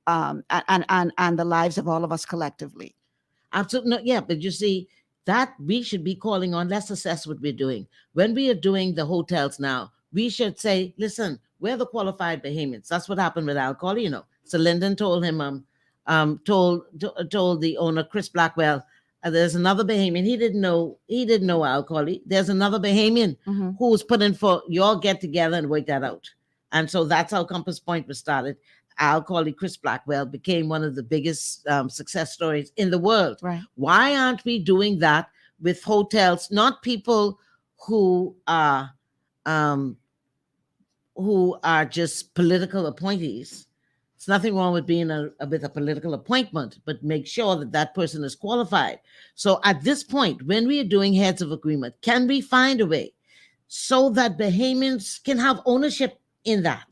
and the lives of all of us collectively. Absolutely. No, yeah, but you see, that we should be calling on, let's assess what we're doing. When we are doing the hotels now, we should say, listen, we're the qualified Bahamians. That's what happened with alcohol, you know. So Lyndon told him, told the owner, Chris Blackwell, there's another Bahamian. He didn't know alcohol. There's another Bahamian who was put in for your get together and work that out. And so that's how Compass Point was started. Alcohol, Chris Blackwell became one of the biggest success stories in the world. Right. Why aren't we doing that with hotels? Not people who are just political appointees. There's nothing wrong with being with a political appointment, but make sure that that person is qualified. So at this point, when we are doing heads of agreement, can we find a way so that Bahamians can have ownership in that,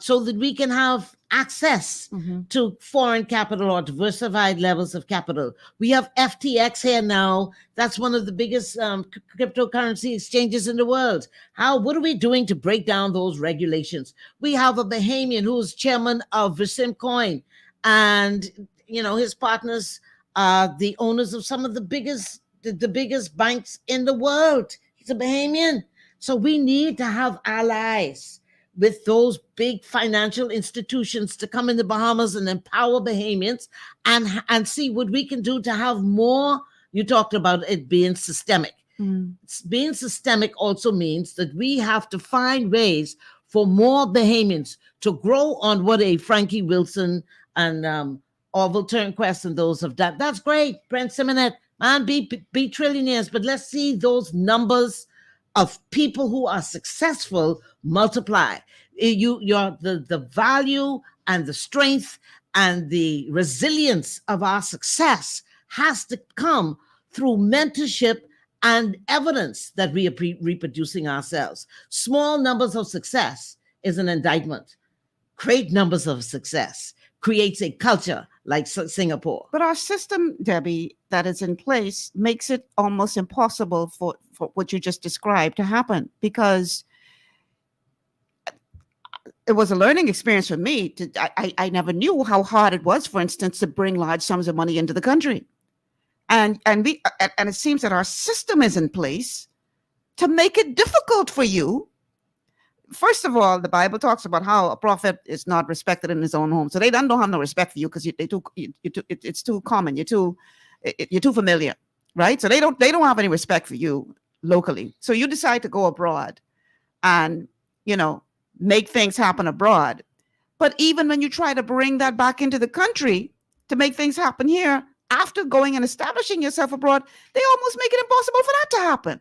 so that we can have access to foreign capital or diversified levels of capital? We have FTX here now. That's one of the biggest cryptocurrency exchanges in the world. What are we doing to break down those regulations? We have a Bahamian who's chairman of Visim Coin, and his partners are the owners of some of the biggest banks in the world. He's a Bahamian. So we need to have allies with those big financial institutions to come in the Bahamas and empower Bahamians and see what we can do to have more. You talked about it being systemic. Being systemic also means that we have to find ways for more Bahamians to grow on what a Frankie Wilson and Orville Turnquest and those have done. That's great. Brent Simonet, man, be trillionaires, but let's see those numbers of people who are successful multiply. The value and the strength and the resilience of our success has to come through mentorship and evidence that we are reproducing ourselves. Small numbers of success is an indictment. Great numbers of success creates a culture like Singapore. But our system, Debbie, that is in place makes it almost impossible for what you just described to happen, because it was a learning experience for me. I never knew how hard it was, for instance, to bring large sums of money into the country. And it seems that our system is in place to make it difficult for you. First of all, the Bible talks about how a prophet is not respected in his own home. So they don't have no respect for you because it's too common. You're too familiar, right? So they don't have any respect for you locally. So you decide to go abroad and, make things happen abroad. But even when you try to bring that back into the country to make things happen here, after going and establishing yourself abroad, they almost make it impossible for that to happen.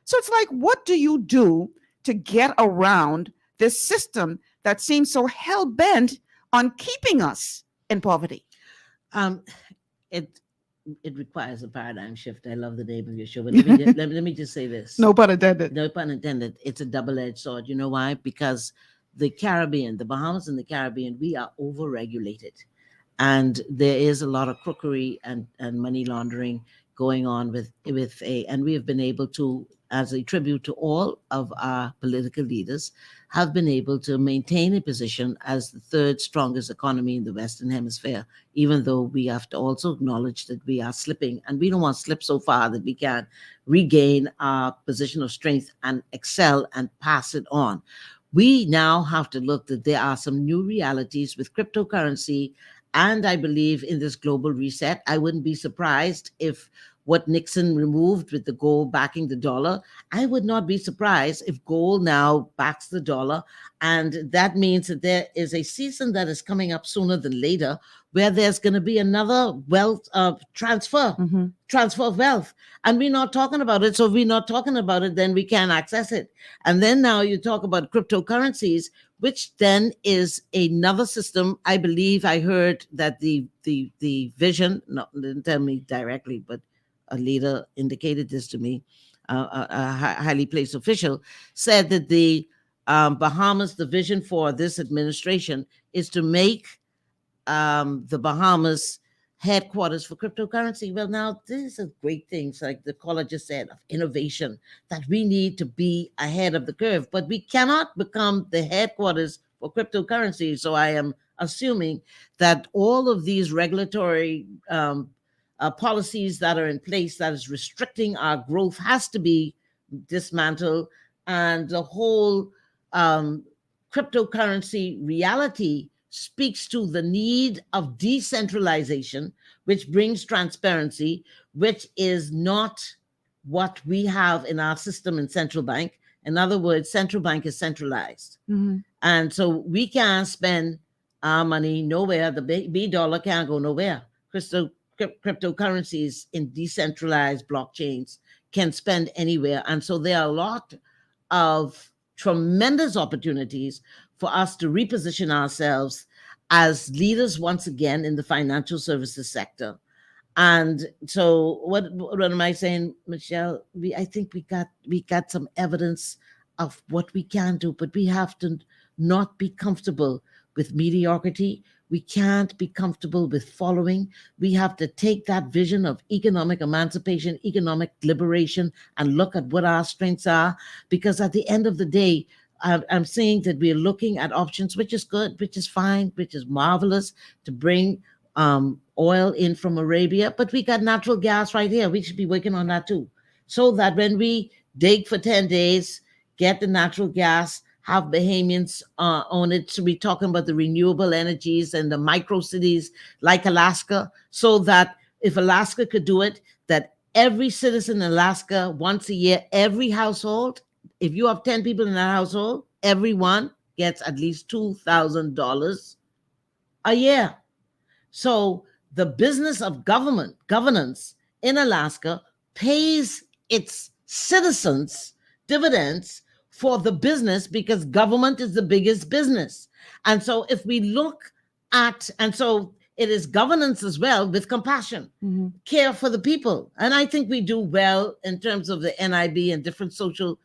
So it's like, what do you do to get around this system that seems so hell-bent on keeping us in poverty? It requires a paradigm shift. I love the name of your show, but let me just say this. No pun intended. No pun intended. It's a double-edged sword. You know why? Because the Caribbean, the Bahamas and the Caribbean, we are over-regulated. And there is a lot of crookery and money laundering going on with and we have been able to, as a tribute to all of our political leaders, have been able to maintain a position as the third strongest economy in the Western Hemisphere, even though we have to also acknowledge that we are slipping, and we don't want to slip so far that we can regain our position of strength and excel and pass it on. We now have to look that there are some new realities with cryptocurrency, and I believe in this global reset. I wouldn't be surprised if what Nixon removed with the gold backing the dollar, I would not be surprised if gold now backs the dollar. And that means that there is a season that is coming up sooner than later where there's going to be another wealth transfer of wealth. And we're not talking about it. So if we're not talking about it, then we can't access it. And then now you talk about cryptocurrencies, which then is another system. I believe I heard that the vision, didn't tell me directly, but a leader indicated this to me, a highly placed official, said that the Bahamas, the vision for this administration is to make the Bahamas headquarters for cryptocurrency. Well, now these are great things, like the caller just said, of innovation, that we need to be ahead of the curve, but we cannot become the headquarters for cryptocurrency. So I am assuming that all of these regulatory policies that are in place that is restricting our growth has to be dismantled, and the whole cryptocurrency reality speaks to the need of decentralization, which brings transparency, which is not what we have in our system in central bank. In other words, central bank is centralized. And so we can't spend our money nowhere. The B dollar can't go nowhere. Cryptocurrencies in decentralized blockchains can spend anywhere. And so there are a lot of tremendous opportunities for us to reposition ourselves as leaders once again in the financial services sector. And so what am I saying, Michelle? I think we got some evidence of what we can do, but we have to not be comfortable with mediocrity. We can't be comfortable with following. We have to take that vision of economic emancipation, economic liberation, and look at what our strengths are. Because at the end of the day, I'm saying that we're looking at options, which is good, which is fine, which is marvelous, to bring oil in from Arabia. But we got natural gas right here. We should be working on that too. So that when we dig for 10 days, get the natural gas, have Bahamians own it. So we're talking about the renewable energies and the micro cities like Alaska, so that if Alaska could do it, that every citizen in Alaska once a year, every household, if you have 10 people in that household, everyone gets at least $2,000 a year. So the business of governance in Alaska pays its citizens dividends for the business, because government is the biggest business. And so if we look at, and so it is governance as well with compassion, care for the people. And I think we do well in terms of the NIB and different social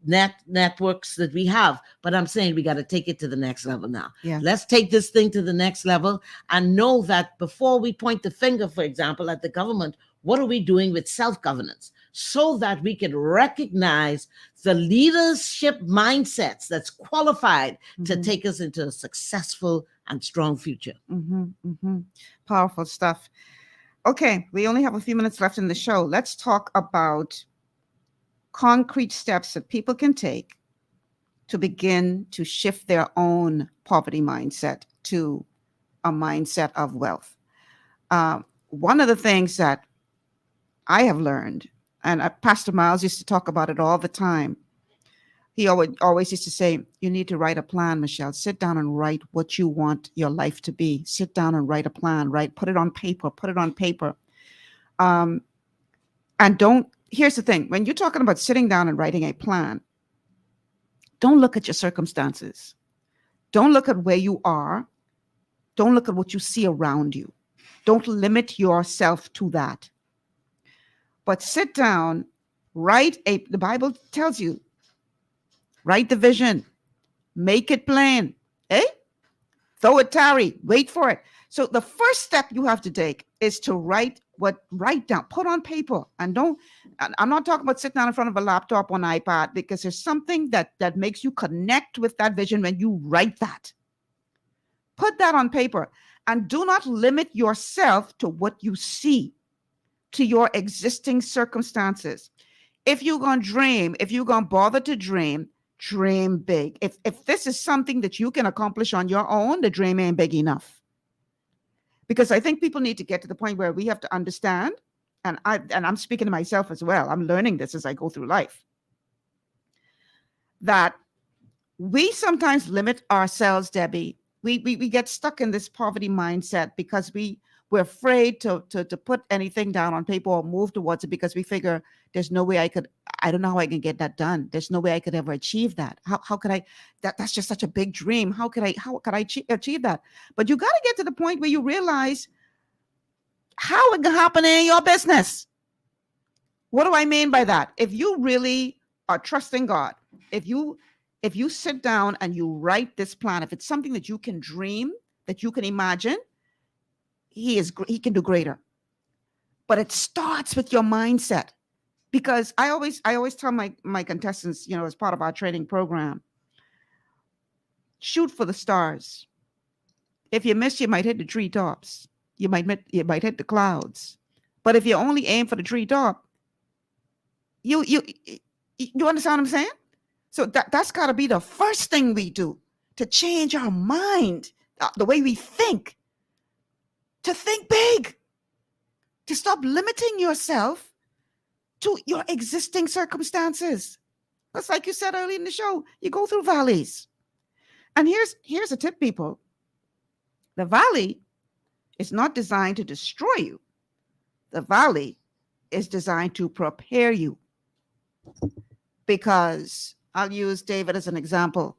networks that we have. But I'm saying we got to take it to the next level now. Yeah. Let's take this thing to the next level and know that before we point the finger, for example, at the government, what are we doing with self-governance, so that we can recognize the leadership mindsets that's qualified to take us into a successful and strong future. Powerful stuff. Okay, we only have a few minutes left in the show. Let's talk about concrete steps that people can take to begin to shift their own poverty mindset to a mindset of wealth. One of the things that I have learned, and Pastor Miles used to talk about it all the time. He always used to say, you need to write a plan, Michelle. Sit down and write what you want your life to be. Sit down and write a plan, put it on paper. And here's the thing. When you're talking about sitting down and writing a plan, don't look at your circumstances. Don't look at where you are. Don't look at what you see around you. Don't limit yourself to that. But sit down, the Bible tells you, write the vision, make it plain, though it tarry, wait for it. So the first step you have to take is to write write down, put on paper, and don't. I'm not talking about sitting down in front of a laptop on iPad, because there's something that makes you connect with that vision when you write that. Put that on paper, and do not limit yourself to what you see, to your existing circumstances. If you're going to dream, if you're going to bother to dream big. If this is something that you can accomplish on your own, the dream ain't big enough. Because I think people need to get to the point where we have to understand, and I'm speaking to myself as well, I'm learning this as I go through life, that we sometimes limit ourselves, Debbie. We get stuck in this poverty mindset because we're afraid to put anything down on paper or move towards it, because we figure there's no way I don't know how I can get that done. There's no way I could ever achieve that. How could I, that's just such a big dream. How could I achieve that? But you got to get to the point where you realize how it can happen in your business. What do I mean by that? If you really are trusting God, if you sit down and you write this plan, if it's something that you can dream, that you can imagine, he can do greater. But it starts with your mindset. Because I always tell my contestants, as part of our training program, shoot for the stars. If you miss, you might hit the treetops. You might hit the clouds. But if you only aim for the treetop, you understand what I'm saying? So that's got to be the first thing we do, to change our mind, the way we think, to think big, to stop limiting yourself to your existing circumstances. That's like you said earlier in the show, you go through valleys. And here's a tip, people. The valley is not designed to destroy you. The valley is designed to prepare you. Because I'll use David as an example.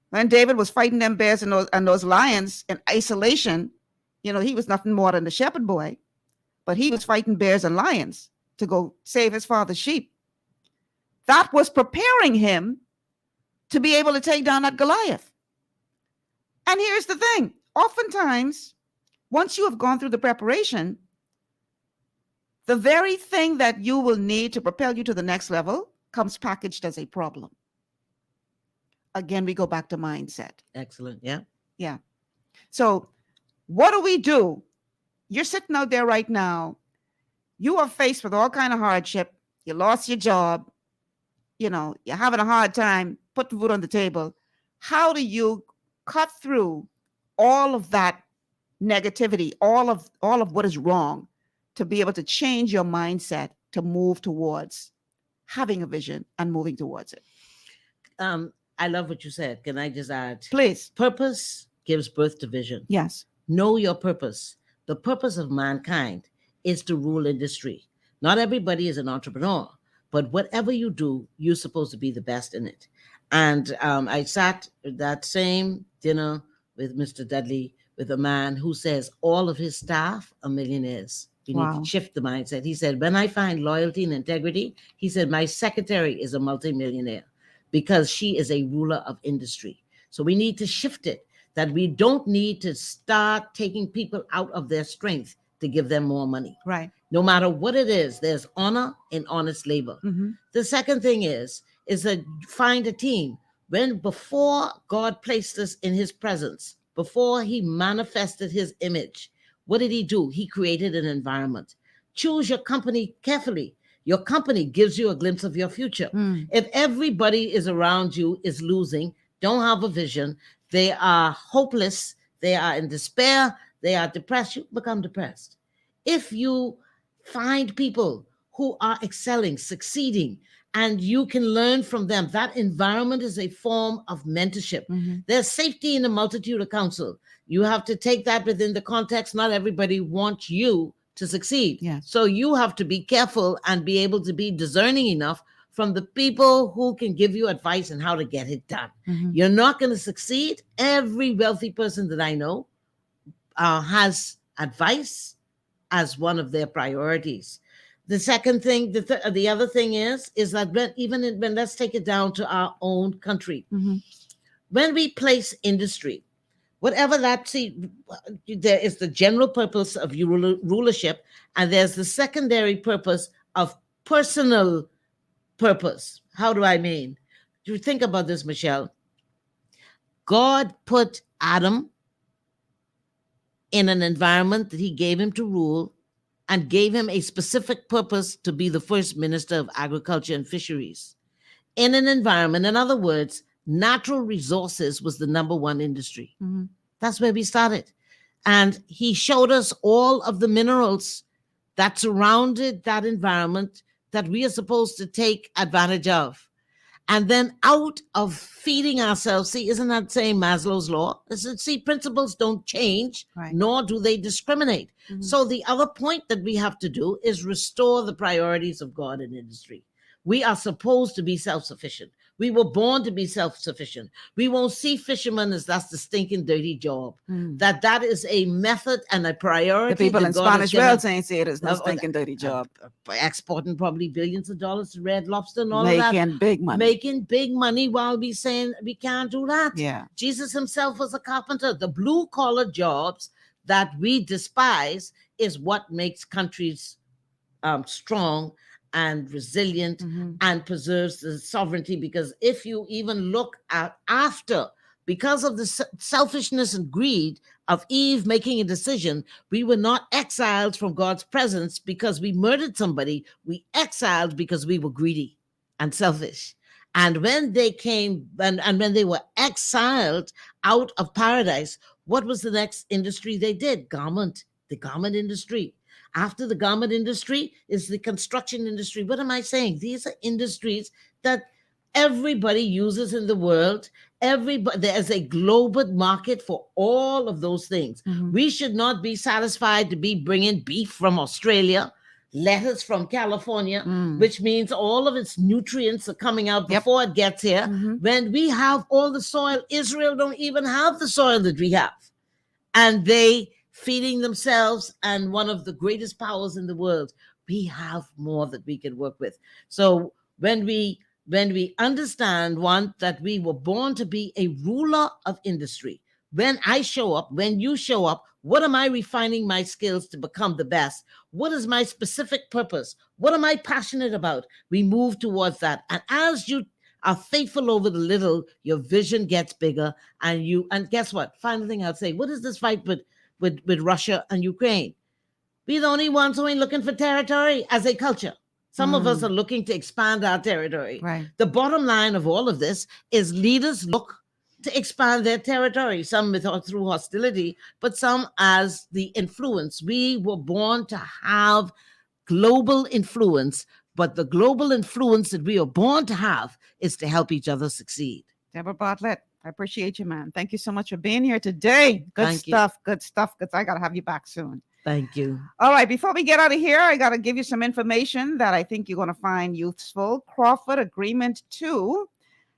When David was fighting them bears and those lions in isolation, he was nothing more than the shepherd boy. But he was fighting bears and lions to go save his father's sheep. That was preparing him to be able to take down that Goliath. And here's the thing. Oftentimes, once you have gone through the preparation, the very thing that you will need to propel you to the next level comes packaged as a problem. Again, we go back to mindset. Excellent. Yeah. Yeah. So what do? You're sitting out there right now. You are faced with all kind of hardship. You lost your job. You're having a hard time putting food on the table. How do you cut through all of that negativity, all of what is wrong, to be able to change your mindset to move towards having a vision and moving towards it? I love what you said. Can I just add? Please. Purpose gives birth to vision. Yes. Know your purpose. The purpose of mankind is to rule industry. Not everybody is an entrepreneur, but whatever you do, you're supposed to be the best in it. And I sat at that same dinner with Mr. Dudley with a man who says all of his staff are millionaires. You need to shift the mindset. He said, when I find loyalty and integrity, he said, my secretary is a multimillionaire because she is a ruler of industry. So we need to shift it, that we don't need to start taking people out of their strength to give them more money. Right. No matter what it is, there's honor in honest labor. Mm-hmm. The second thing is that find a team. Before God placed us in his presence, before he manifested his image, what did he do? He created an environment. Choose your company carefully. Your company gives you a glimpse of your future. If everybody is around you is losing, don't have a vision, they are hopeless, they are in despair, they are depressed, you become depressed. If you find people who are excelling, succeeding, and you can learn from them, that environment is a form of mentorship. Mm-hmm. There's safety in a multitude of counsel. You have to take that within the context. Not everybody wants you to succeed. Yes. So you have to be careful and be able to be discerning enough from the people who can give you advice on how to get it done. Mm-hmm. You're not going to succeed. Every wealthy person that I know has advice as one of their priorities. The second thing, the other thing is that when let's take it down to our own country. Mm-hmm. When we place industry, Whatever that, see, there is the general purpose of rulership, and there's the secondary purpose of personal purpose. How do I mean? You think about this, Michelle. God put Adam in an environment that he gave him to rule and gave him a specific purpose to be the first minister of agriculture and fisheries. In an environment, in other words, natural resources was the number one industry. Mm-hmm. That's where we started. And he showed us all of the minerals that surrounded that environment that we are supposed to take advantage of. And then out of feeding ourselves, see, isn't that saying Maslow's law? See, principles don't change, Right. nor do they discriminate. Mhm. So the other point that we have to do is restore the priorities of God in industry. We are supposed to be self-sufficient. We were born to be self-sufficient. We won't see fishermen as that's the stinking dirty job. Mm. That is a method and a priority. The people that in God has Spanish given- world saying it is no Uh, stinking dirty job. exporting probably billions of dollars to Red Lobster and all of that. Making big money. Making big money while we saying we can't do that. Yeah. Jesus himself was a carpenter. The blue collar jobs that we despise is what makes countries strong and resilient Mhm. and preserves the sovereignty. Because if you even look at after, because of the selfishness and greed of Eve making a decision, we were not exiled from God's presence because we murdered somebody. We exiled because we were greedy and selfish. And when they came and when they were exiled out of paradise, what was the next industry they did? The garment industry. After the garment industry is the construction industry. What am I saying? These are industries that everybody uses in the world. There's a global market for all of those things. Mhm. We should not be satisfied to be bringing beef from Australia, lettuce from California, Mm. which means all of its nutrients are coming out Yep. before it gets here. Mhm. When we have all the soil, Israel don't even have the soil that we have. And they feeding themselves and one of the greatest powers in the world. We have more that we can work with. So when we understand, one, that we were born to be a ruler of industry. When I show up, when you show up, what am I refining my skills to become the best? What is my specific purpose? What am I passionate about? We move towards that. And as you are faithful over the little, your vision gets bigger. And guess what? Final thing I'll say, what is this fight with Russia and Ukraine? We're the only ones who ain't looking for territory as a culture. Some of us are looking to expand our territory. Right. The bottom line of all of this is leaders look to expand their territory, some through hostility, but some as the influence. We were born to have global influence, but the global influence that we are born to have is to help each other succeed. Deborah Bartlett, I appreciate you, man. Thank you so much for being here today. Good Thank you. stuff. Good stuff. Because I got to have you back soon. Thank you. All right. Before we get out of here, I got to give you some information that I think you're going to find useful. Crawford Agreement 2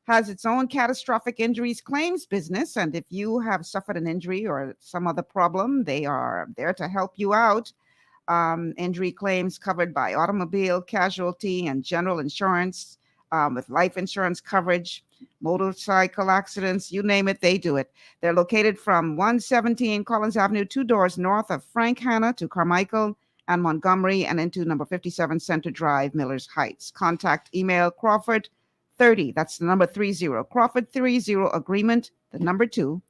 has its own catastrophic injuries claims business. And if you have suffered an injury or some other problem, they are there to help you out. Injury claims covered by automobile, casualty, and general insurance, with life insurance coverage, motorcycle accidents, you name it, they do it. They're located from 117 Collins Avenue, 2 doors north of Frank Hanna to Carmichael and Montgomery, and into number 57 Center Drive, Millers Heights. Contact email Crawford 30, that's the number 30, Crawford 30 agreement, the number 2,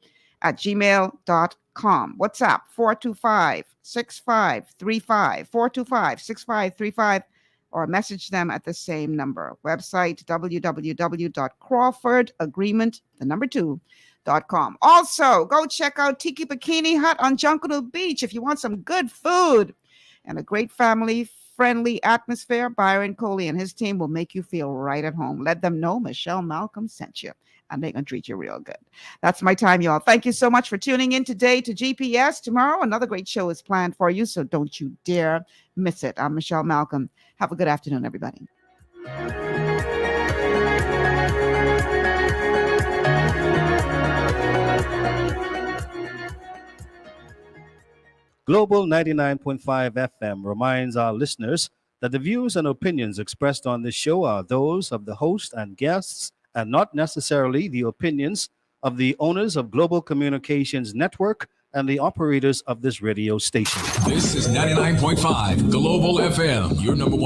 at gmail.com. WhatsApp 425-6535, 425-6535, or message them at the same number. Website www.crawfordagreement, the number 2.com. Also, go check out Tiki Bikini Hut on Junkanoo Beach if you want some good food and a great family-friendly atmosphere. Byron Coley and his team will make you feel right at home. Let them know Michelle Malcolm sent you, and they're going to treat you real good. That's my time, y'all. Thank you so much for tuning in today to GPS. Tomorrow, another great show is planned for you, so don't you dare miss it. I'm Michelle Malcolm. Have a good afternoon, everybody. Global 99.5 FM reminds our listeners that the views and opinions expressed on this show are those of the host and guests and not necessarily the opinions of the owners of Global Communications Network and the operators of this radio station. This is 99.5 Global FM, your number one.